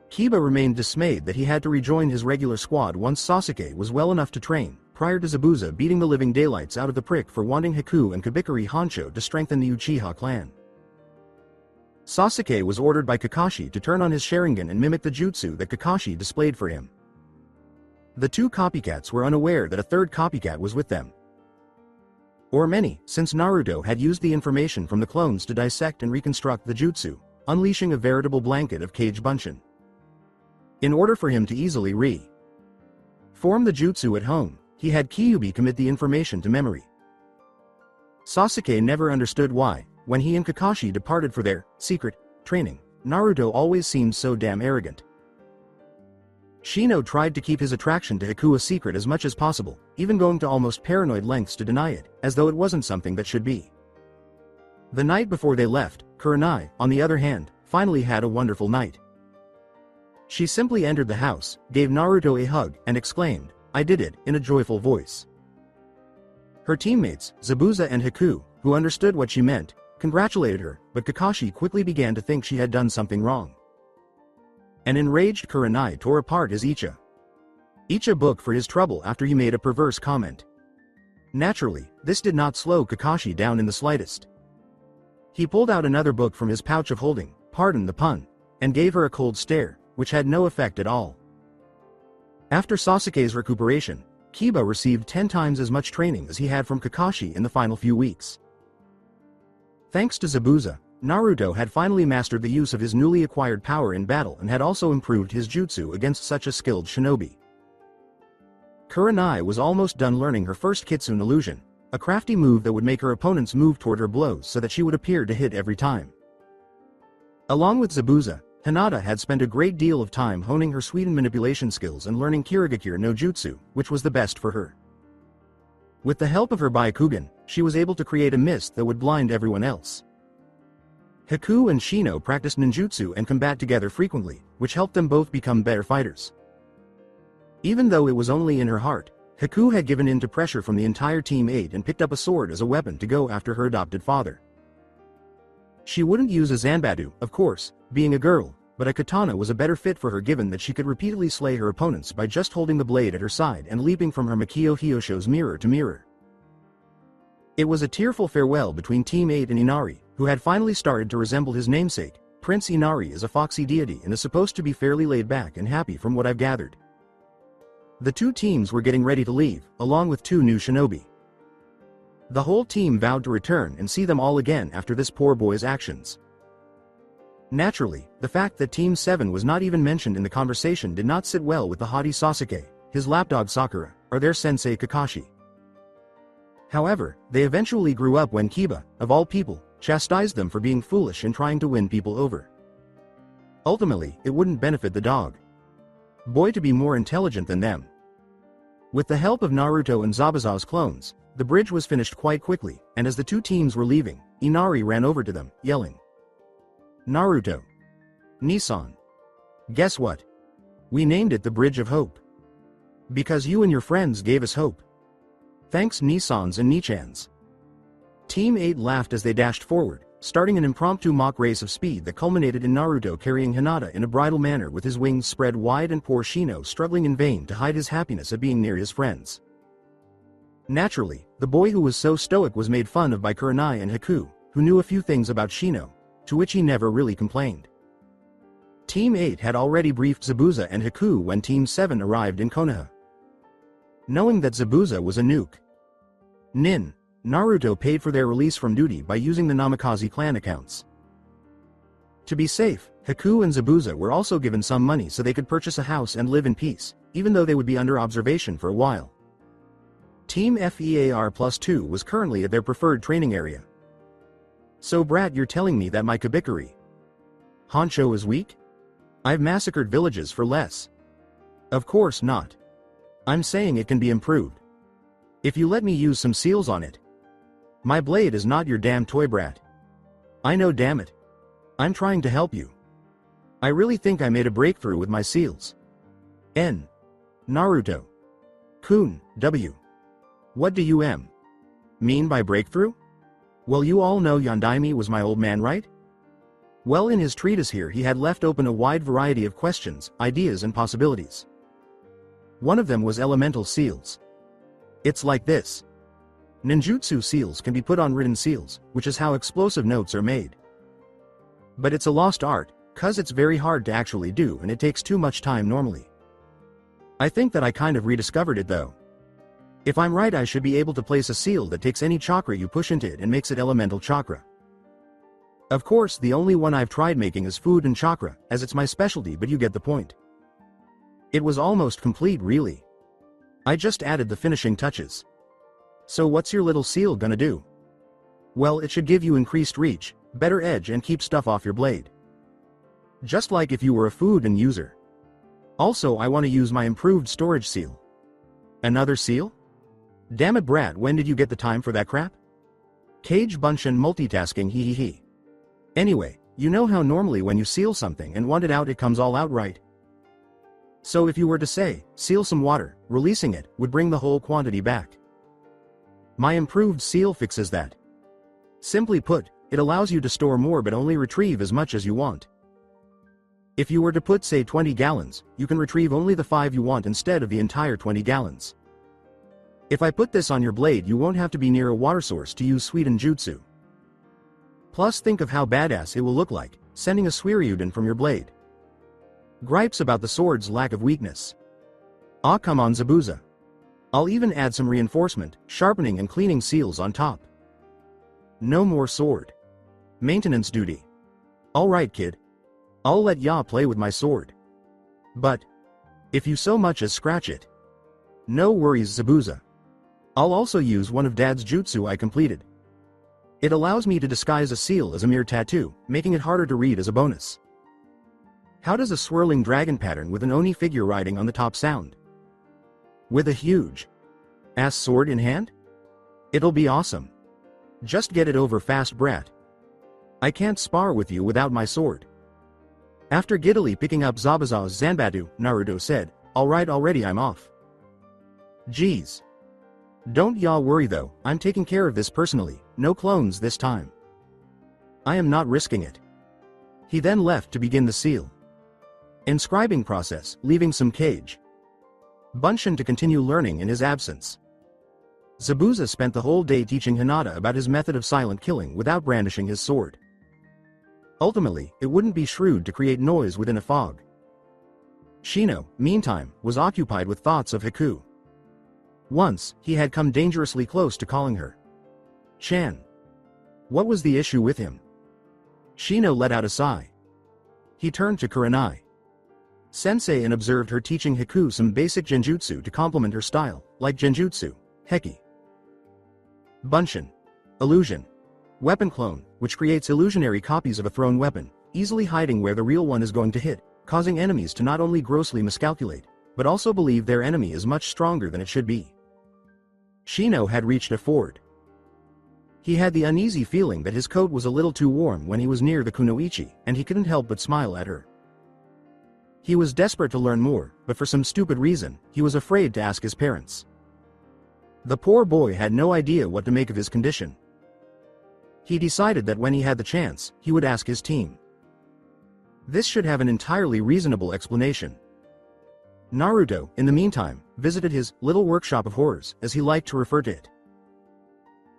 Kiba remained dismayed that he had to rejoin his regular squad once Sasuke was well enough to train, prior to Zabuza beating the living daylights out of the prick for wanting Haku and Kabikari Honcho to strengthen the Uchiha clan. Sasuke was ordered by Kakashi to turn on his Sharingan and mimic the jutsu that Kakashi displayed for him. The two copycats were unaware that a third copycat was with them. Or many, since Naruto had used the information from the clones to dissect and reconstruct the jutsu, unleashing a veritable blanket of Kage Bunshin. In order for him to easily form the jutsu at home, he had Kyuubi commit the information to memory. Sasuke never understood why, when he and Kakashi departed for their secret training, Naruto always seemed so damn arrogant. Shino tried to keep his attraction to Haku a secret as much as possible, even going to almost paranoid lengths to deny it, as though it wasn't something that should be. The night before they left, Kurenai, on the other hand, finally had a wonderful night. She simply entered the house, gave Naruto a hug, and exclaimed, "I did it," in a joyful voice. Her teammates, Zabuza and Haku, who understood what she meant, congratulated her, but Kakashi quickly began to think she had done something wrong. An enraged Kurenai tore apart his Icha book for his trouble after he made a perverse comment. Naturally, this did not slow Kakashi down in the slightest. He pulled out another book from his pouch of holding, pardon the pun, and gave her a cold stare, which had no effect at all. After Sasuke's recuperation, Kiba received 10 times as much training as he had from Kakashi in the final few weeks. Thanks to Zabuza, Naruto had finally mastered the use of his newly acquired power in battle and had also improved his jutsu against such a skilled shinobi. Kurenai was almost done learning her first Kitsune illusion, a crafty move that would make her opponents move toward her blows so that she would appear to hit every time. Along with Zabuza, Hinata had spent a great deal of time honing her Suidan manipulation skills and learning Kirigakure no Jutsu, which was the best for her. With the help of her Byakugan, she was able to create a mist that would blind everyone else. Haku and Shino practiced ninjutsu and combat together frequently, which helped them both become better fighters. Even though it was only in her heart, Haku had given in to pressure from the entire Team 8 and picked up a sword as a weapon to go after her adopted father. She wouldn't use a Zanbatsu, of course, being a girl, but a katana was a better fit for her given that she could repeatedly slay her opponents by just holding the blade at her side and leaping from her Makio Hyosho's mirror to mirror. It was a tearful farewell between Team 8 and Inari, who had finally started to resemble his namesake. Prince Inari is a foxy deity and is supposed to be fairly laid back and happy from what I've gathered. The two teams were getting ready to leave, along with 2 new shinobi. The whole team vowed to return and see them all again after this poor boy's actions. Naturally, the fact that Team 7 was not even mentioned in the conversation did not sit well with the haughty Sasuke, his lapdog Sakura, or their sensei Kakashi. However, they eventually grew up when Kiba, of all people, chastised them for being foolish and trying to win people over. Ultimately, it wouldn't benefit the dog boy to be more intelligent than them. With the help of Naruto and Zabuza's clones, the bridge was finished quite quickly, and as the two teams were leaving, Inari ran over to them, yelling, "Naruto! Nissan! Guess what? We named it the Bridge of Hope. Because you and your friends gave us hope. Thanks Nissans and Nichans." Team 8 laughed as they dashed forward, starting an impromptu mock race of speed that culminated in Naruto carrying Hinata in a bridal manner with his wings spread wide and poor Shino struggling in vain to hide his happiness at being near his friends. Naturally, the boy who was so stoic was made fun of by Kurenai and Haku, who knew a few things about Shino, to which he never really complained. Team 8 had already briefed Zabuza and Haku when Team 7 arrived in Konoha. Knowing that Zabuza was a nin, Naruto paid for their release from duty by using the Namikaze clan accounts. To be safe, Haku and Zabuza were also given some money so they could purchase a house and live in peace, even though they would be under observation for a while. Team FEAR+2 was currently at their preferred training area. "So Brat, you're telling me that my Kabikari Honcho is weak? I've massacred villages for less." "Of course not. I'm saying it can be improved. If you let me use some seals on it. My blade is not your damn toy, Brat. I know, damn it. I'm trying to help you. I really think I made a breakthrough with my seals." Naruto. Kun, W. What do you mean by breakthrough? Well, you all know Yondaime was my old man, right? Well, in his treatise here he had left open a wide variety of questions, ideas and possibilities. One of them was elemental seals. It's like this. Ninjutsu seals can be put on written seals, which is how explosive notes are made. But it's a lost art, cause it's very hard to actually do and it takes too much time normally. I think that I kind of rediscovered it though. If I'm right, I should be able to place a seal that takes any chakra you push into it and makes it elemental chakra. Of course, the only one I've tried making is food and chakra, as it's my specialty, but you get the point. It was almost complete, really. I just added the finishing touches. So what's your little seal gonna do? Well, it should give you increased reach, better edge, and keep stuff off your blade. Just like if you were a food and user. Also, I want to use my improved storage seal. Another seal? Damn it, Brad, when did you get the time for that crap? Cage Bunshin multitasking, hee hee hee. Anyway, you know how normally when you seal something and want it out, it comes all out, right? So if you were to say, seal some water, releasing it would bring the whole quantity back. My improved seal fixes that. Simply put, it allows you to store more but only retrieve as much as you want. If you were to put, say, 20 gallons, you can retrieve only the 5 you want instead of the entire 20 gallons. If I put this on your blade, you won't have to be near a water source to use Suiden Jutsu. Plus, think of how badass it will look like, sending a Suiryuden from your blade. Gripes about the sword's lack of weakness. Ah, come on, Zabuza. I'll even add some reinforcement, sharpening and cleaning seals on top. No more sword. Maintenance duty. Alright, kid. I'll let ya play with my sword. But if you so much as scratch it. No worries, Zabuza. I'll also use one of Dad's jutsu I completed. It allows me to disguise a seal as a mere tattoo, making it harder to read as a bonus. How does a swirling dragon pattern with an Oni figure riding on the top sound? With a huge ass sword in hand? It'll be awesome. Just get it over fast, brat. I can't spar with you without my sword. After giddily picking up Zabuza's Zanbatu, Naruto said, alright, already, I'm off. Geez. Don't y'all worry though, I'm taking care of this personally, no clones this time. I am not risking it. He then left to begin the seal. Inscribing process, leaving some Cage Bunshin to continue learning in his absence. Zabuza spent the whole day teaching Hinata about his method of silent killing without brandishing his sword. Ultimately, it wouldn't be shrewd to create noise within a fog. Shino, meantime, was occupied with thoughts of Hiku. Once, he had come dangerously close to calling her Chan. What was the issue with him? Shino let out a sigh. He turned to Kurenai Sensei and observed her teaching Hiku some basic genjutsu to complement her style, like genjutsu, heki, bunshin, illusion, weapon clone, which creates illusionary copies of a thrown weapon, easily hiding where the real one is going to hit, causing enemies to not only grossly miscalculate, but also believe their enemy is much stronger than it should be. Shino had reached a ford. He had the uneasy feeling that his coat was a little too warm when he was near the kunoichi, and he couldn't help but smile at her. He was desperate to learn more, but for some stupid reason, he was afraid to ask his parents. The poor boy had no idea what to make of his condition. He decided that when he had the chance, he would ask his team. This should have an entirely reasonable explanation. Naruto, in the meantime, visited his little workshop of horrors, as he liked to refer to it.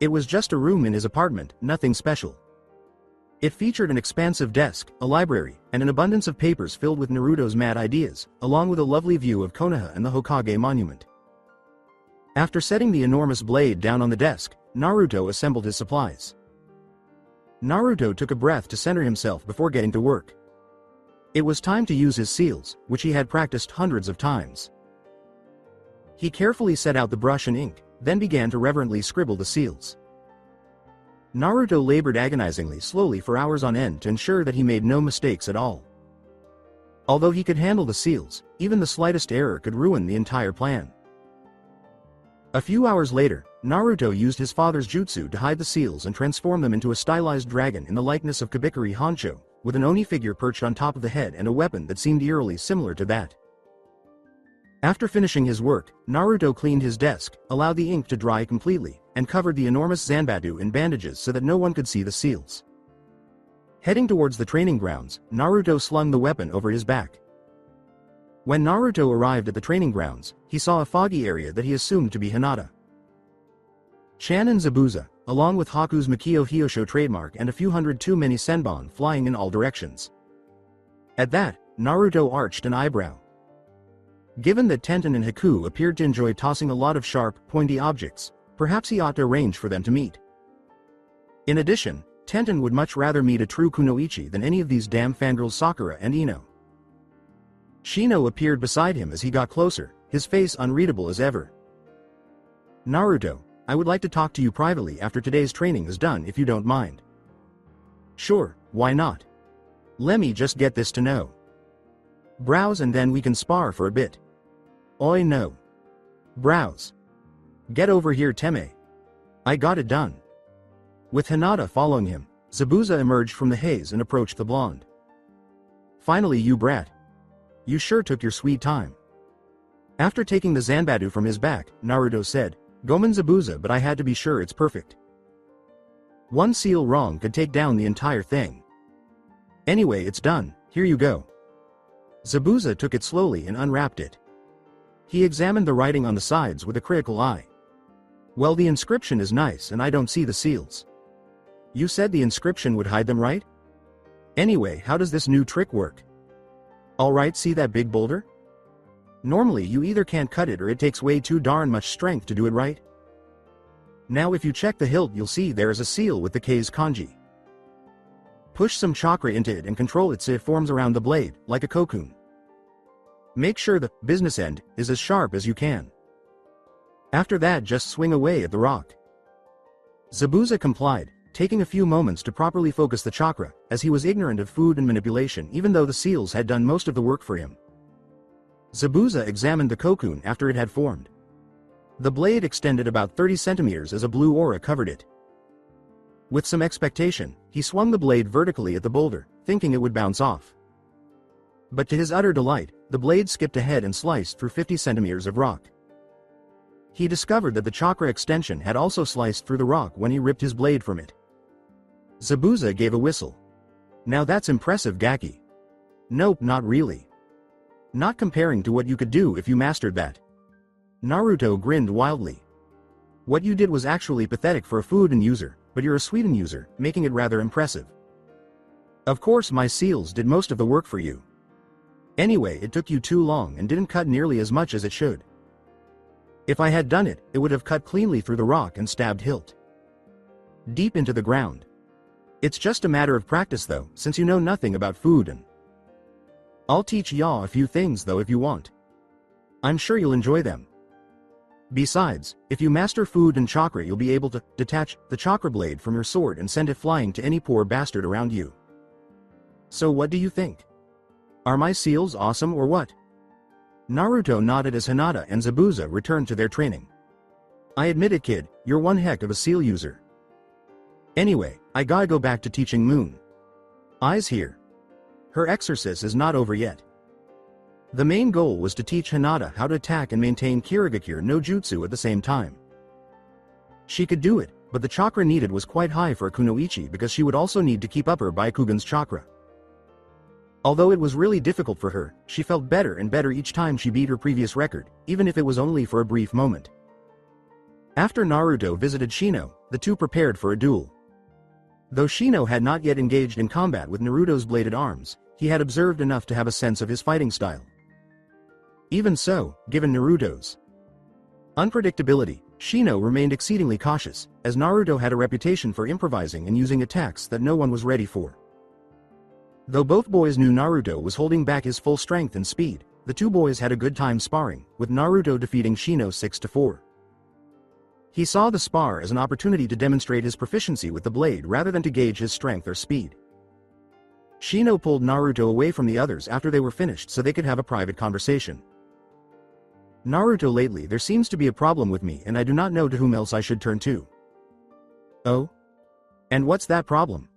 It was just a room in his apartment, nothing special. It featured an expansive desk, a library, and an abundance of papers filled with Naruto's mad ideas, along with a lovely view of Konoha and the Hokage monument. After setting the enormous blade down on the desk, Naruto assembled his supplies. Naruto took a breath to center himself before getting to work. It was time to use his seals, which he had practiced hundreds of times. He carefully set out the brush and ink, then began to reverently scribble the seals. Naruto labored agonizingly slowly for hours on end to ensure that he made no mistakes at all. Although he could handle the seals, even the slightest error could ruin the entire plan. A few hours later, Naruto used his father's jutsu to hide the seals and transform them into a stylized dragon in the likeness of Kabikari Honcho, with an Oni figure perched on top of the head and a weapon that seemed eerily similar to that. After finishing his work, Naruto cleaned his desk, allowed the ink to dry completely, and covered the enormous Zanbatu in bandages so that no one could see the seals. Heading towards the training grounds, Naruto slung the weapon over his back. When Naruto arrived at the training grounds, he saw a foggy area that he assumed to be Hinata. Chan and Zabuza, along with Haku's Makio Hyosho trademark and a few hundred too many senbon flying in all directions. At that, Naruto arched an eyebrow. Given that Tenten and Haku appeared to enjoy tossing a lot of sharp, pointy objects, perhaps he ought to arrange for them to meet. In addition, Tenten would much rather meet a true kunoichi than any of these damn fangirls Sakura and Ino. Shino appeared beside him as he got closer, his face unreadable as ever. Naruto, I would like to talk to you privately after today's training is done if you don't mind. Sure, why not? Let me just get this to know. Browse and then we can spar for a bit. Oi no. Browse. Get over here Teme. I got it done. With Hinata following him, Zabuza emerged from the haze and approached the blonde. Finally you brat. You sure took your sweet time. After taking the Zanbadu from his back, Naruto said, Gomen Zabuza, but I had to be sure it's perfect. One seal wrong could take down the entire thing. Anyway, it's done, here you go. Zabuza took it slowly and unwrapped it. He examined the writing on the sides with a critical eye. Well, the inscription is nice and I don't see the seals. You said the inscription would hide them, right? Anyway, how does this new trick work? Alright, see that big boulder? Normally you either can't cut it or it takes way too darn much strength to do it right. Now if you check the hilt you'll see there is a seal with the K's kanji. Push some chakra into it and control it so it forms around the blade, like a cocoon. Make sure the business end is as sharp as you can. After that just swing away at the rock. Zabuza complied, taking a few moments to properly focus the chakra, as he was ignorant of food and manipulation even though the seals had done most of the work for him. Zabuza examined the cocoon after it had formed. The blade extended about 30 centimeters as a blue aura covered it. With some expectation, he swung the blade vertically at the boulder, thinking it would bounce off. But to his utter delight, the blade skipped ahead and sliced through 50 centimeters of rock. He discovered that the chakra extension had also sliced through the rock when he ripped his blade from it. Zabuza gave a whistle. Now that's impressive, Gaki. Nope, not really. Not comparing to what you could do if you mastered that. Naruto grinned wildly. What you did was actually pathetic for a Fuden user, but you're a Suiden user, making it rather impressive. Of course my seals did most of the work for you. Anyway, it took you too long and didn't cut nearly as much as it should. If I had done it, it would have cut cleanly through the rock and stabbed hilt deep into the ground. It's just a matter of practice though, since you know nothing about Fuden. I'll teach ya a few things though if you want. I'm sure you'll enjoy them. Besides, if you master food and chakra you'll be able to detach the chakra blade from your sword and send it flying to any poor bastard around you. So what do you think? Are my seals awesome or what? Naruto nodded as Hinata and Zabuza returned to their training. I admit it kid, you're one heck of a seal user. Anyway, I gotta go back to teaching Moon. Eyes here. Her exorcise is not over yet. The main goal was to teach Hinata how to attack and maintain Kirigakure no Jutsu at the same time. She could do it, but the chakra needed was quite high for a kunoichi because she would also need to keep up her Byakugan's chakra. Although it was really difficult for her, she felt better and better each time she beat her previous record, even if it was only for a brief moment. After Naruto visited Shino, the two prepared for a duel. Though Shino had not yet engaged in combat with Naruto's bladed arms, he had observed enough to have a sense of his fighting style. Even so, given Naruto's unpredictability, Shino remained exceedingly cautious, as Naruto had a reputation for improvising and using attacks that no one was ready for. Though both boys knew Naruto was holding back his full strength and speed, the two boys had a good time sparring, with Naruto defeating Shino 6-4. He saw the spar as an opportunity to demonstrate his proficiency with the blade rather than to gauge his strength or speed. Shino pulled Naruto away from the others after they were finished so they could have a private conversation. Naruto, lately there seems to be a problem with me and I do not know to whom else I should turn to. Oh? And what's that problem?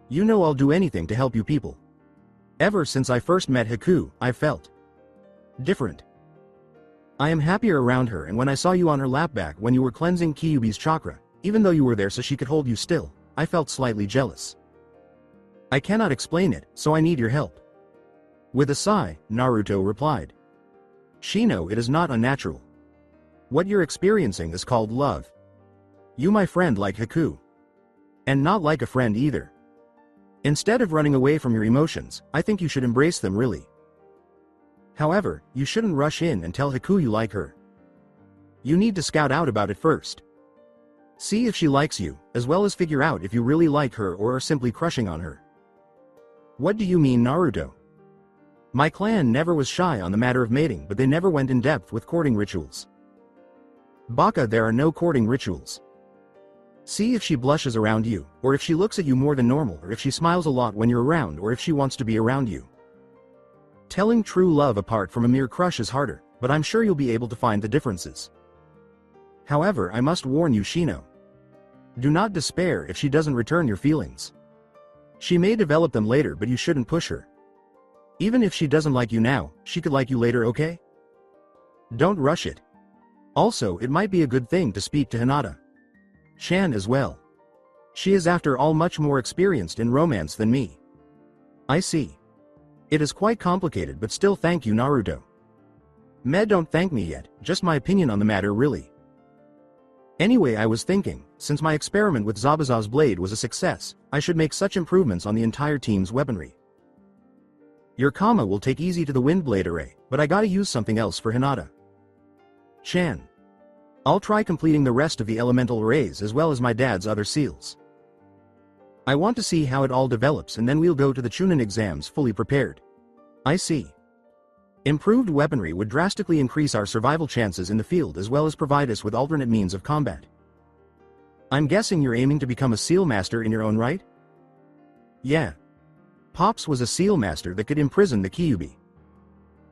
You know I'll do anything to help you people. Ever since I first met Haku, I've felt different. I am happier around her, and when I saw you on her lap back when you were cleansing Kyuubi's chakra, even though you were there so she could hold you still, I felt slightly jealous. I cannot explain it, so I need your help. With a sigh, Naruto replied. Shino, it is not unnatural. What you're experiencing is called love. You my friend like Haku. And not like a friend either. Instead of running away from your emotions, I think you should embrace them really. However, you shouldn't rush in and tell Haku you like her. You need to scout out about it first. See if she likes you, as well as figure out if you really like her or are simply crushing on her. What do you mean, Naruto? My clan never was shy on the matter of mating, but they never went in depth with courting rituals. Baka, there are no courting rituals. See if she blushes around you, or if she looks at you more than normal, or if she smiles a lot when you're around, or if she wants to be around you. Telling true love apart from a mere crush is harder, but I'm sure you'll be able to find the differences. However, I must warn you, Shino. Do not despair if she doesn't return your feelings. She may develop them later, but you shouldn't push her. Even if she doesn't like you now, she could like you later, okay? Don't rush it. Also, it might be a good thing to speak to Hinata Chan as well. She is after all much more experienced in romance than me. I see. It is quite complicated, but still thank you, Naruto. Don't thank me yet, just my opinion on the matter really. Anyway, I was thinking, since my experiment with Zabuza's blade was a success, I should make such improvements on the entire team's weaponry. Your Kama will take easy to the wind blade array, but I gotta use something else for Hinata Chan. I'll try completing the rest of the elemental arrays as well as my dad's other seals. I want to see how it all develops, and then we'll go to the Chunin exams fully prepared. I see. Improved weaponry would drastically increase our survival chances in the field as well as provide us with alternate means of combat. I'm guessing you're aiming to become a seal master in your own right? Yeah. Pops was a seal master that could imprison the Kyuubi.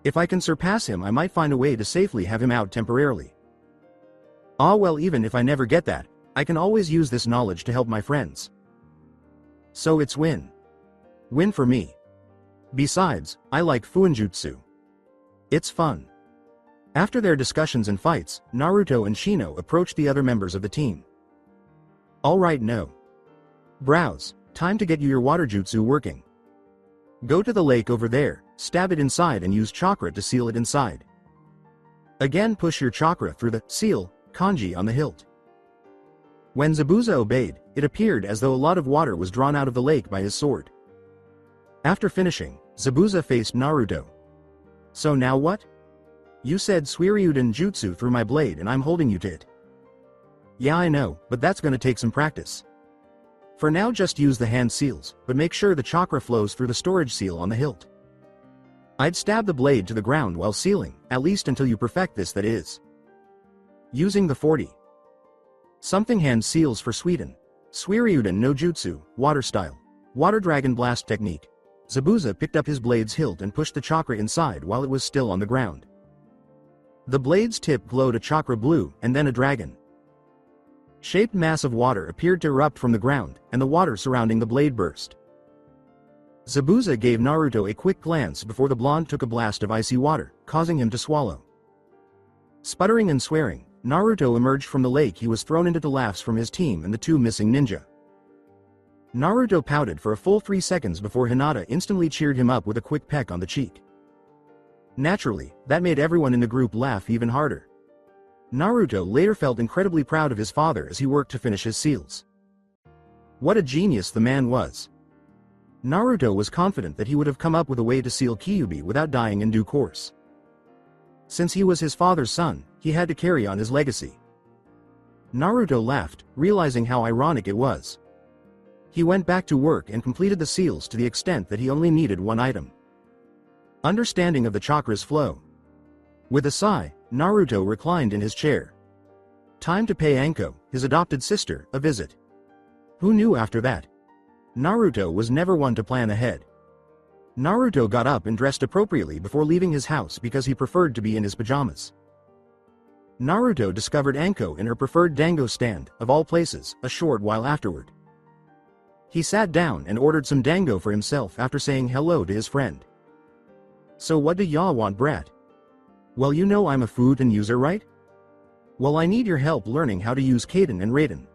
If I can surpass him, I might find a way to safely have him out temporarily. Ah well, even if I never get that, I can always use this knowledge to help my friends. So it's win. Win for me. Besides, I like Fuinjutsu. It's fun. After their discussions and fights, Naruto and Shino approached the other members of the team. Alright, no. Browse, time to get you your water jutsu working. Go to the lake over there, stab it inside and use chakra to seal it inside. Again, push your chakra through the seal kanji on the hilt. When Zabuza obeyed, it appeared as though a lot of water was drawn out of the lake by his sword. After finishing, Zabuza faced Naruto. So now what? You said Suiryuden jutsu through my blade and I'm holding you to it. Yeah, I know, but that's gonna take some practice. For now, just use the hand seals, but make sure the chakra flows through the storage seal on the hilt. I'd stab the blade to the ground while sealing, at least until you perfect this, that is. Using the 40 something hand seals for Sweden. Suiryuden no jutsu, water style. Water dragon blast technique. Zabuza picked up his blade's hilt and pushed the chakra inside while it was still on the ground. The blade's tip glowed a chakra blue, and then a dragon shaped mass of water appeared to erupt from the ground, and the water surrounding the blade burst. Zabuza gave Naruto a quick glance before the blonde took a blast of icy water, causing him to swallow. Sputtering and swearing, Naruto emerged from the lake. He was thrown into the laughs from his team and the two missing ninja. Naruto pouted for a full 3 seconds before Hinata instantly cheered him up with a quick peck on the cheek. Naturally, that made everyone in the group laugh even harder. Naruto later felt incredibly proud of his father as he worked to finish his seals. What a genius the man was. Naruto was confident that he would have come up with a way to seal Kyuubi without dying in due course. Since he was his father's son, he had to carry on his legacy. Naruto laughed, realizing how ironic it was. He went back to work and completed the seals to the extent that he only needed one item. Understanding of the chakra's flow. With a sigh, Naruto reclined in his chair. Time to pay Anko, his adopted sister, a visit. Who knew after that? Naruto was never one to plan ahead. Naruto got up and dressed appropriately before leaving his house because he preferred to be in his pajamas. Naruto discovered Anko in her preferred dango stand, of all places, a short while afterward. He sat down and ordered some dango for himself after saying hello to his friend. So what do y'all want, brat? Well, you know I'm a food and user, right? Well, I need your help learning how to use Kaden and Raiden.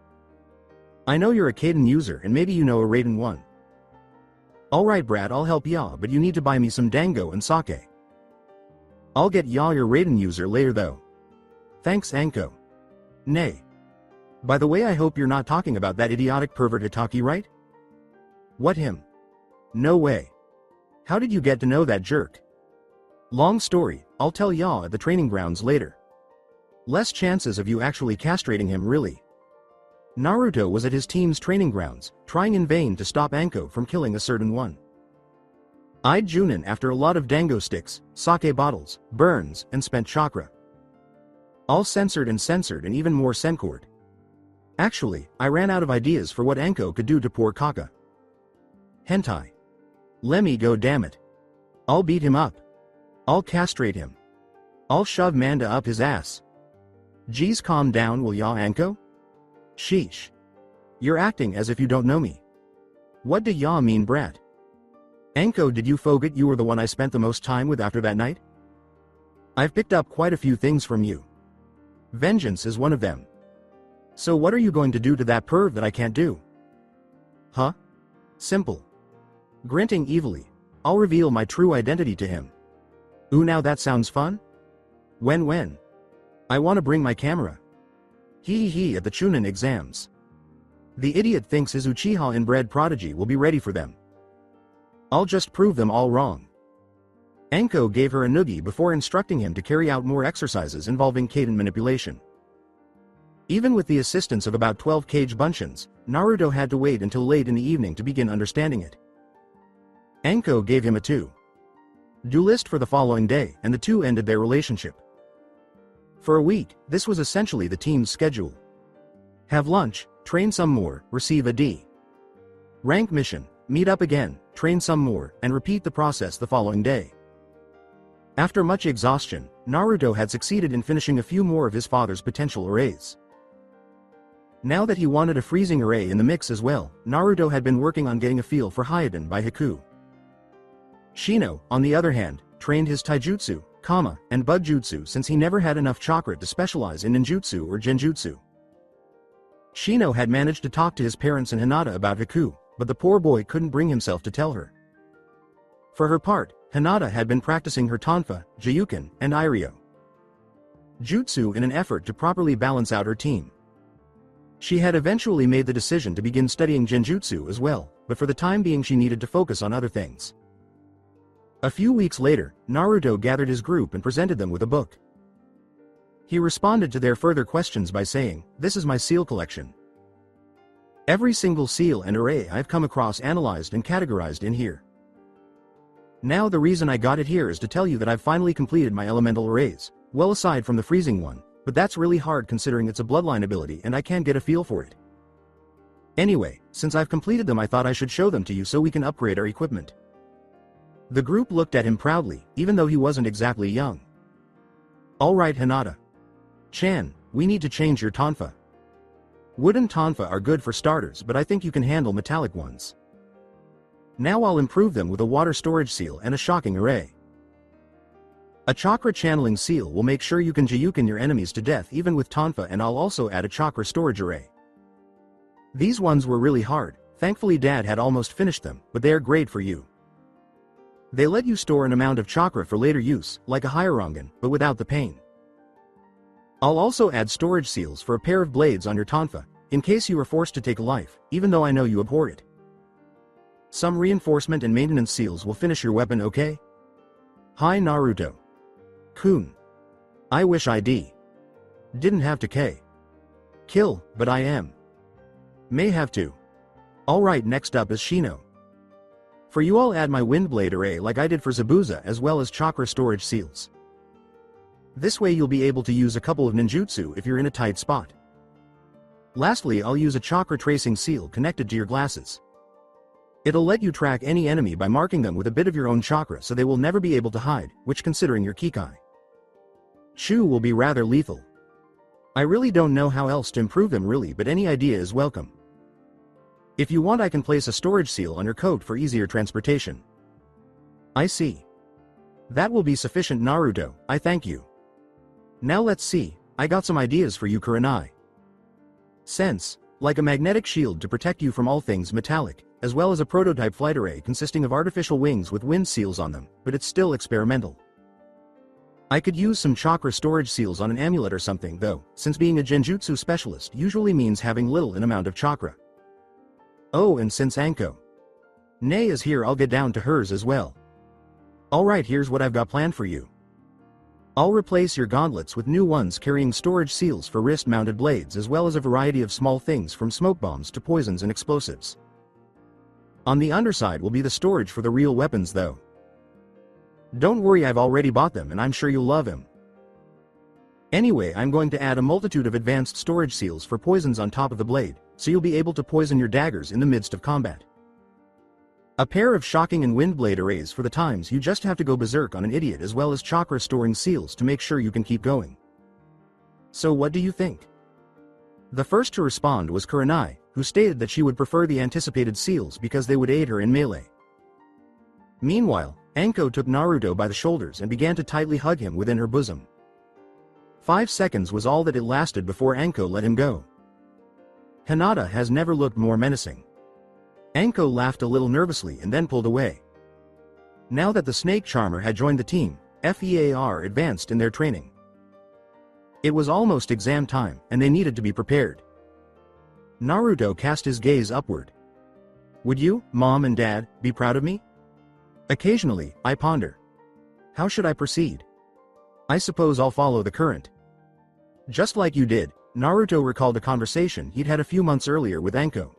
I know you're a Kaden user and maybe you know a Raiden one. Alright brat, I'll help ya, but you need to buy me some dango and sake. I'll get ya your Raiden user later though. Thanks Anko. Nay. By the way, I hope you're not talking about that idiotic pervert Hitaki, right? What, him? No way. How did you get to know that jerk? Long story, I'll tell ya at the training grounds later. Less chances of you actually castrating him really. Naruto was at his team's training grounds, trying in vain to stop Anko from killing a certain one. Eyed Junin after a lot of dango sticks, sake bottles, burns, and spent chakra. All censored and even more sencored. Actually, I ran out of ideas for what Anko could do to poor Kaka. Hentai. Lemme go dammit. I'll beat him up. I'll castrate him. I'll shove Manda up his ass. Geez, calm down will ya, Anko? Sheesh. You're acting as if you don't know me. What do ya mean, brat? Anko, did you forget you were the one I spent the most time with after that night? I've picked up quite a few things from you. Vengeance is one of them. So what are you going to do to that perv that I can't do? Huh? Simple. Grinting evilly, I'll reveal my true identity to him. Ooh, now that sounds fun? When? I want to bring my camera. Hee at the Chunin exams. The idiot thinks his Uchiha inbred prodigy will be ready for them. I'll just prove them all wrong. Anko gave her a noogie before instructing him to carry out more exercises involving Kaden manipulation. Even with the assistance of about 12 cage bunchins, Naruto had to wait until late in the evening to begin understanding it. Anko gave him a to-do list for the following day, and the two ended their relationship. For a week, this was essentially the team's schedule. Have lunch, train some more, receive a D. Rank mission, meet up again, train some more, and repeat the process the following day. After much exhaustion, Naruto had succeeded in finishing a few more of his father's potential arrays. Now that he wanted a freezing array in the mix as well, Naruto had been working on getting a feel for Hyoden by Hiku. Shino, on the other hand, trained his taijutsu, and budjutsu since he never had enough chakra to specialize in ninjutsu or genjutsu. Shino had managed to talk to his parents and Hinata about Hiku, but the poor boy couldn't bring himself to tell her. For her part, Hinata had been practicing her Tonfa, Jiyuken, and Iryo jutsu in an effort to properly balance out her team. She had eventually made the decision to begin studying genjutsu as well, but for the time being she needed to focus on other things. A few weeks later, Naruto gathered his group and presented them with a book. He responded to their further questions by saying, "This is my seal collection. Every single seal and array I've come across analyzed and categorized in here. Now the reason I got it here is to tell you that I've finally completed my elemental arrays, well aside from the freezing one, but that's really hard considering it's a bloodline ability and I can't get a feel for it. Anyway, since I've completed them I thought I should show them to you so we can upgrade our equipment." The group looked at him proudly, even though he wasn't exactly young. "Alright Hinata-chan, we need to change your tonfa. Wooden tonfa are good for starters, but I think you can handle metallic ones. Now I'll improve them with a water storage seal and a shocking array. A chakra channeling seal will make sure you can Jiyuken your enemies to death even with tonfa, and I'll also add a chakra storage array. These ones were really hard, thankfully Dad had almost finished them, but they are great for you. They let you store an amount of chakra for later use, like a Hyarangan, but without the pain. I'll also add storage seals for a pair of blades on your tonfa, in case you are forced to take a life, even though I know you abhor it. Some reinforcement and maintenance seals will finish your weapon, okay? Hi Naruto-kun. I wish I didn't have to kill, but I may have to. Alright, next up is Shino. For you all add my windblade array like I did for Zabuza as well as chakra storage seals. This way you'll be able to use a couple of ninjutsu if you're in a tight spot. Lastly, I'll use a chakra tracing seal connected to your glasses. It'll let you track any enemy by marking them with a bit of your own chakra so they will never be able to hide, which considering your Kikai Shu will be rather lethal. I really don't know how else to improve them really, but any idea is welcome. If you want I can place a storage seal on your coat for easier transportation. I see. That will be sufficient Naruto, I thank you. Now let's see, I got some ideas for you Kurenai. Sense, like a magnetic shield to protect you from all things metallic, as well as a prototype flight array consisting of artificial wings with wind seals on them, but it's still experimental. I could use some chakra storage seals on an amulet or something though, since being a genjutsu specialist usually means having little an amount of chakra. Oh, and since Anko Nay is here I'll get down to hers as well. Alright, here's what I've got planned for you. I'll replace your gauntlets with new ones carrying storage seals for wrist-mounted blades as well as a variety of small things from smoke bombs to poisons and explosives. On the underside will be the storage for the real weapons though. Don't worry, I've already bought them and I'm sure you'll love them. Anyway, I'm going to add a multitude of advanced storage seals for poisons on top of the blade, so you'll be able to poison your daggers in the midst of combat. A pair of shocking and windblade arrays for the times you just have to go berserk on an idiot, as well as chakra storing seals to make sure you can keep going. So what do you think? The first to respond was Kurenai, who stated that she would prefer the anticipated seals because they would aid her in melee. Meanwhile, Anko took Naruto by the shoulders and began to tightly hug him within her bosom. 5 seconds was all that it lasted before Anko let him go. Hinata has never looked more menacing. Anko laughed a little nervously and then pulled away. Now that the snake charmer had joined the team, FEAR advanced in their training. It was almost exam time, and they needed to be prepared. Naruto cast his gaze upward. Would you, Mom and Dad, be proud of me? Occasionally, I ponder. How should I proceed? I suppose I'll follow the current. Just like you did, Naruto recalled a conversation he'd had a few months earlier with Anko.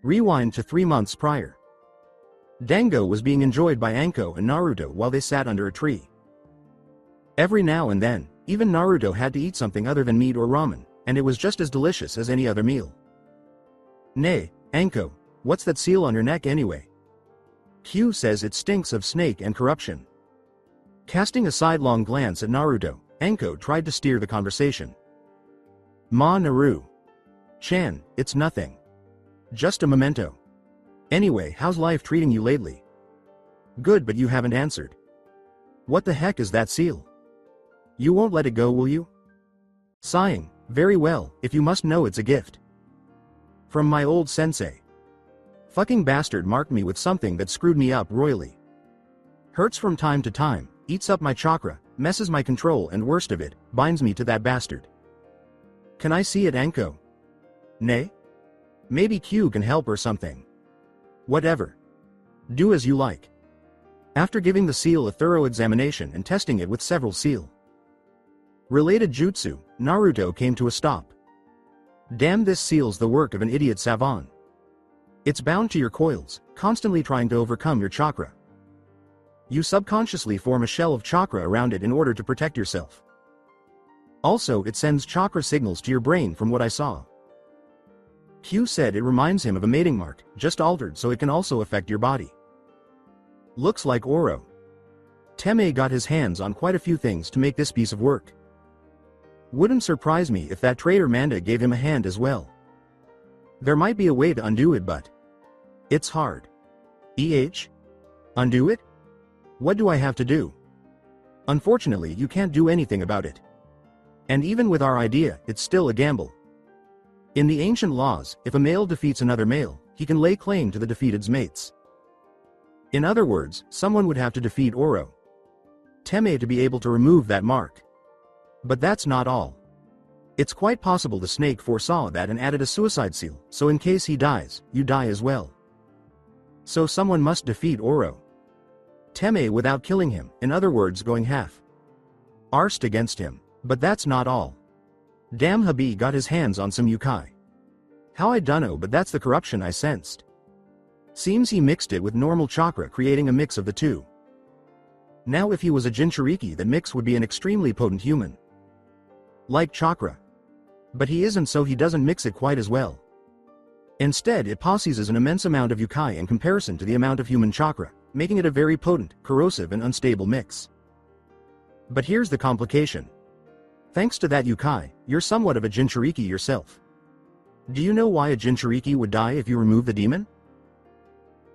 Rewind to 3 months prior. Dango was being enjoyed by Anko and Naruto while they sat under a tree. Every now and then, even Naruto had to eat something other than meat or ramen, and it was just as delicious as any other meal. Nay, Anko, what's that seal on your neck anyway? Q says it stinks of snake and corruption. Casting a sidelong glance at Naruto, Anko tried to steer the conversation. Ma Naru. Chan, it's nothing. Just a memento. Anyway, how's life treating you lately? Good, but you haven't answered. What the heck is that seal? You won't let it go, will you? Sighing, very well, if you must know, it's a gift. From my old sensei. Fucking bastard marked me with something that screwed me up royally. Hurts from time to time, eats up my chakra, messes my control, and worst of it, binds me to that bastard. Can I see it, Anko? Nay? Maybe Q can help or something. Whatever. Do as you like. After giving the seal a thorough examination and testing it with several seal-related jutsu, Naruto came to a stop. Damn, this seal's the work of an idiot savant. It's bound to your coils, constantly trying to overcome your chakra. You subconsciously form a shell of chakra around it in order to protect yourself. Also, it sends chakra signals to your brain from what I saw. Q said it reminds him of a mating mark, just altered so it can also affect your body. Looks like Oro. Teme got his hands on quite a few things to make this piece of work. Wouldn't surprise me if that traitor Manda gave him a hand as well. There might be a way to undo it, but it's hard. Undo it? What do I have to do? Unfortunately, you can't do anything about it. And even with our idea, it's still a gamble. In the ancient laws, if a male defeats another male, he can lay claim to the defeated's mates. In other words, someone would have to defeat Oro Teme to be able to remove that mark. But that's not all. It's quite possible the snake foresaw that and added a suicide seal, so in case he dies, you die as well. So someone must defeat Oro Teme without killing him, in other words, going half-arsed against him. But that's not all. Damn, Habi got his hands on some yukai. How I dunno, but that's the corruption I sensed. Seems he mixed it with normal chakra, creating a mix of the two. Now if he was a Jinchuriki, that mix would be an extremely potent human like chakra. But he isn't, so he doesn't mix it quite as well. Instead, it possesses an immense amount of yukai in comparison to the amount of human chakra, making it a very potent, corrosive and unstable mix. But here's the complication. Thanks to that yukai, you're somewhat of a Jinchuriki yourself. Do you know why a Jinchuriki would die if you remove the demon?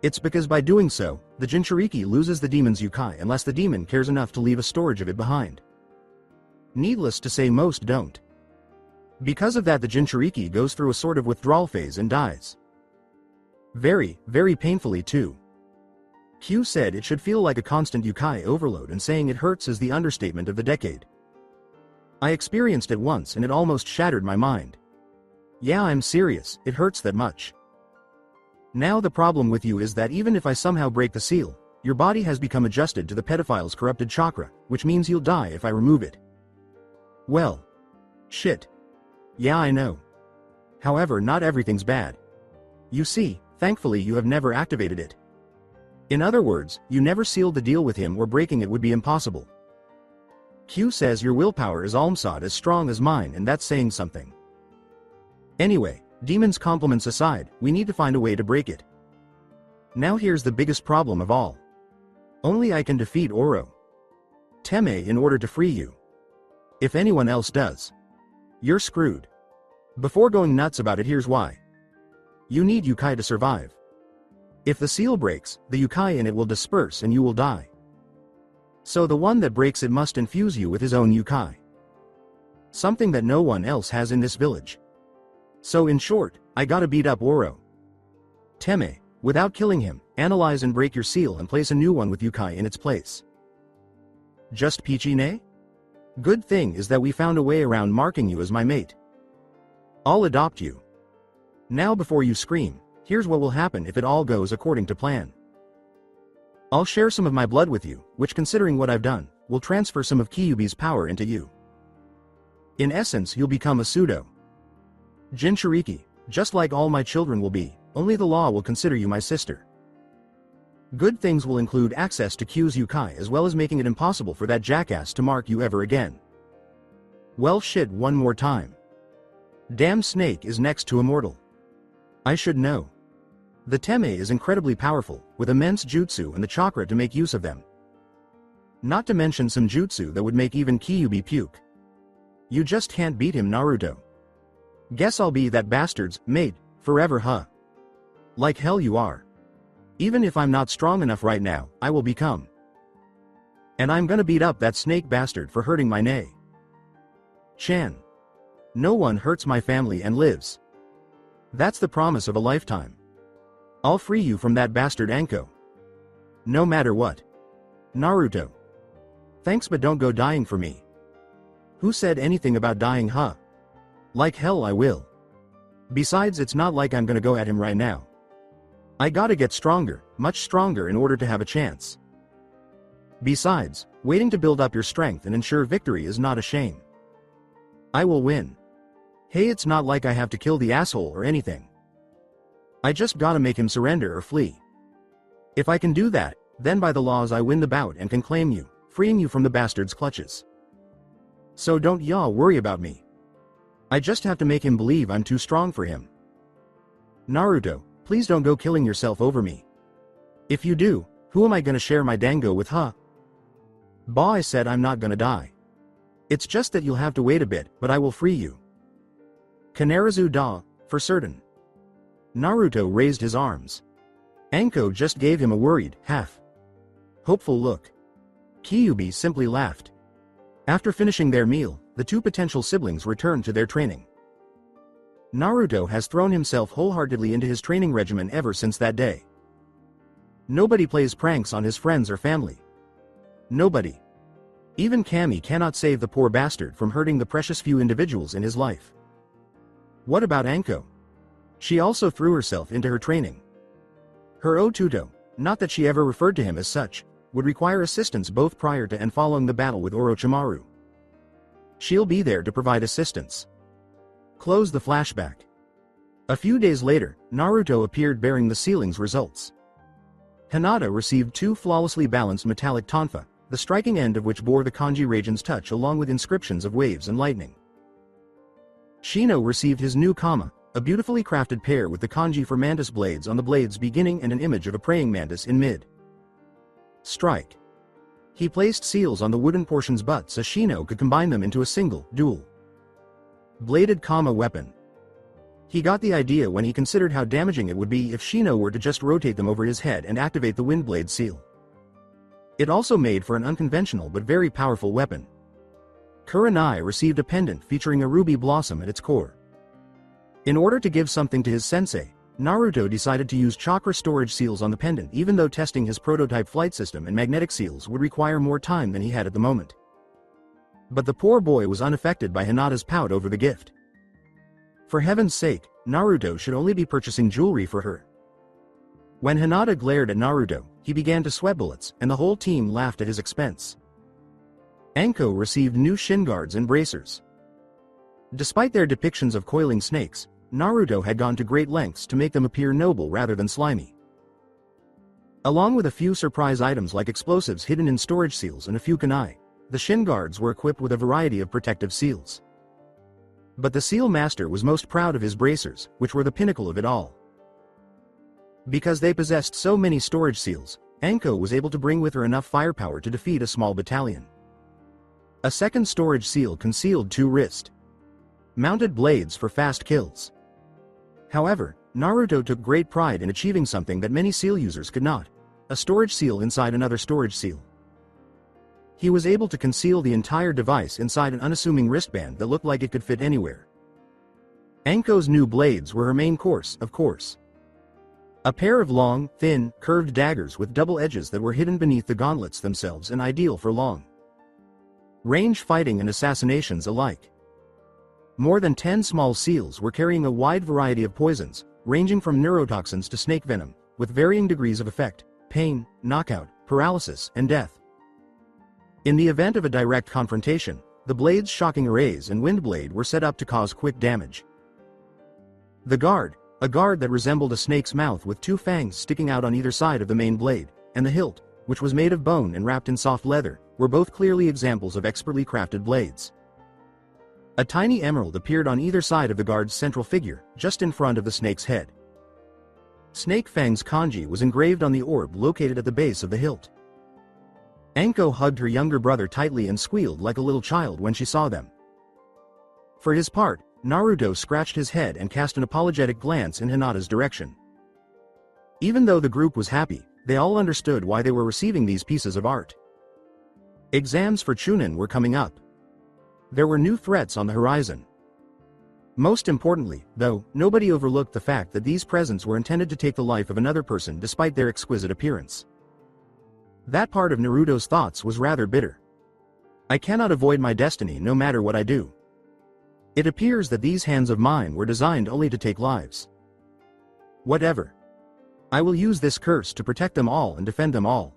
It's because by doing so, the Jinchuriki loses the demon's yukai unless the demon cares enough to leave a storage of it behind. Needless to say, most don't. Because of that, the Jinchuriki goes through a sort of withdrawal phase and dies. Very, very painfully too. Q said it should feel like a constant yukai overload, and saying it hurts is the understatement of the decade. I experienced it once and it almost shattered my mind. Yeah, I'm serious, it hurts that much. Now the problem with you is that even if I somehow break the seal, Your body has become adjusted to the pedophile's corrupted chakra, which means you'll die if I remove it. Well. Shit. Yeah, I know. However, not everything's bad. You see, thankfully you have never activated it. In other words, you never sealed the deal with him, or breaking it would be impossible. Q says your willpower is almsod as strong as mine, and that's saying something. Anyway, demons compliments aside, we need to find a way to break it. Now here's the biggest problem of all. Only I can defeat Oro Teme in order to free you. If anyone else does, you're screwed. Before going nuts about it, here's why. You need Yukai to survive. If the seal breaks, the Yukai in it will disperse and you will die. So the one that breaks it must infuse you with his own Yukai. Something that no one else has in this village. So in short, I gotta beat up Oro Teme, without killing him, analyze and break your seal and place a new one with Yukai in its place. Just peachy nay? Good thing is that we found a way around marking you as my mate. I'll adopt you. Now before you scream, here's what will happen if it all goes according to plan. I'll share some of my blood with you, which, considering what I've done, will transfer some of Kyuubi's power into you. In essence, you'll become a pseudo Jinchuriki, just like all my children will be, only the law will consider you my sister. Good things will include access to Q's Yukai, as well as making it impossible for that jackass to mark you ever again. Well shit, one more time. Damn snake is next to immortal. I should know. The Teme is incredibly powerful, with immense jutsu and the chakra to make use of them. Not to mention some jutsu that would make even Kyuubi puke. You just can't beat him, Naruto. Guess I'll be that bastard's mate forever, huh? Like hell you are. Even if I'm not strong enough right now, I will become. And I'm gonna beat up that snake bastard for hurting my Nei Chan. No one hurts my family and lives. That's the promise of a lifetime. I'll free you from that bastard Anko. No matter what. Naruto. Thanks, but don't go dying for me. Who said anything about dying, huh? Like hell I will. Besides, it's not like I'm gonna go at him right now. I gotta get stronger, much stronger in order to have a chance. Besides, waiting to build up your strength and ensure victory is not a shame. I will win. Hey, it's not like I have to kill the asshole or anything. I just gotta make him surrender or flee. If I can do that, then by the laws I win the bout and can claim you, freeing you from the bastard's clutches. So don't y'all worry about me. I just have to make him believe I'm too strong for him. Naruto, please don't go killing yourself over me. If you do, who am I gonna share my dango with, huh? Bah, I said I'm not gonna die. It's just that you'll have to wait a bit, but I will free you. Kanarazu da, for certain. Naruto raised his arms. Anko just gave him a worried, half-hopeful look. Kyuubi simply laughed. After finishing their meal, the two potential siblings returned to their training. Naruto has thrown himself wholeheartedly into his training regimen ever since that day. Nobody plays pranks on his friends or family. Nobody. Even Kami cannot save the poor bastard from hurting the precious few individuals in his life. What about Anko? She also threw herself into her training. Her Otuto, not that she ever referred to him as such, would require assistance both prior to and following the battle with Orochimaru. She'll be there to provide assistance. Close the flashback. A few days later, Naruto appeared bearing the sealing's results. Hinata received 2 flawlessly balanced metallic tonfa, the striking end of which bore the kanji Raigen's touch along with inscriptions of waves and lightning. Shino received his new kama, a beautifully crafted pair with the kanji for mantis blades on the blade's beginning and an image of a praying mantis in mid. Strike. He placed seals on the wooden portion's butt so Shino could combine them into a single, dual bladed kama weapon. He got the idea when he considered how damaging it would be if Shino were to just rotate them over his head and activate the windblade seal. It also made for an unconventional but very powerful weapon. Kurenai received a pendant featuring a ruby blossom at its core. In order to give something to his sensei, Naruto decided to use chakra storage seals on the pendant, even though testing his prototype flight system and magnetic seals would require more time than he had at the moment. But the poor boy was unaffected by Hinata's pout over the gift. For heaven's sake, Naruto should only be purchasing jewelry for her. When Hinata glared at Naruto, he began to sweat bullets, and the whole team laughed at his expense. Anko received new shin guards and bracers. Despite their depictions of coiling snakes, Naruto had gone to great lengths to make them appear noble rather than slimy. Along with a few surprise items like explosives hidden in storage seals and a few kunai, the shin guards were equipped with a variety of protective seals. But the seal master was most proud of his bracers, which were the pinnacle of it all. Because they possessed so many storage seals, Anko was able to bring with her enough firepower to defeat a small battalion. A second storage seal concealed 2 wrist-mounted blades for fast kills. However, Naruto took great pride in achieving something that many seal users could not: a storage seal inside another storage seal. He was able to conceal the entire device inside an unassuming wristband that looked like it could fit anywhere. Anko's new blades were her main course, of course. A pair of long, thin, curved daggers with double edges that were hidden beneath the gauntlets themselves and ideal for long-range fighting and assassinations alike. More than 10 small seals were carrying a wide variety of poisons, ranging from neurotoxins to snake venom, with varying degrees of effect: pain, knockout, paralysis, and death. In the event of a direct confrontation, the blade's shocking arrays and wind blade were set up to cause quick damage. The guard, a guard that resembled a snake's mouth with 2 fangs sticking out on either side of the main blade, and the hilt, which was made of bone and wrapped in soft leather, were both clearly examples of expertly crafted blades. A tiny emerald appeared on either side of the guard's central figure, just in front of the snake's head. Snake Fang's kanji was engraved on the orb located at the base of the hilt. Anko hugged her younger brother tightly and squealed like a little child when she saw them. For his part, Naruto scratched his head and cast an apologetic glance in Hinata's direction. Even though the group was happy, they all understood why they were receiving these pieces of art. Exams for Chunin were coming up. There were new threats on the horizon. Most importantly, though, nobody overlooked the fact that these presents were intended to take the life of another person despite their exquisite appearance. That part of Naruto's thoughts was rather bitter. I cannot avoid my destiny no matter what I do. It appears that these hands of mine were designed only to take lives. Whatever. I will use this curse to protect them all and defend them all.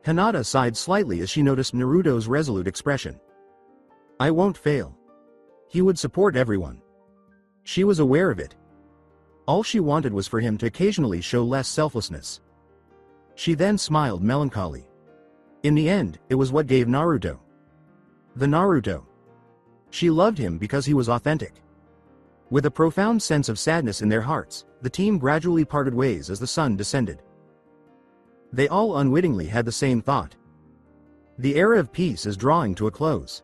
Hinata sighed slightly as she noticed Naruto's resolute expression. I won't fail. He would support everyone. She was aware of it. All she wanted was for him to occasionally show less selflessness. She then smiled melancholy. In the end, it was what gave Naruto the Naruto. She loved him because he was authentic. With a profound sense of sadness in their hearts, the team gradually parted ways as the sun descended. They all unwittingly had the same thought. The era of peace is drawing to a close.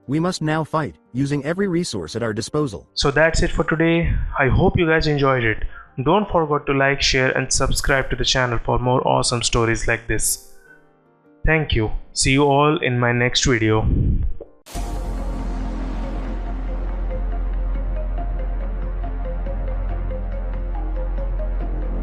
We must now fight, using every resource at our disposal. So that's it for today. I hope you guys enjoyed it. Don't forget to like, share and subscribe to the channel for more awesome stories like this. Thank you. See you all in my next video.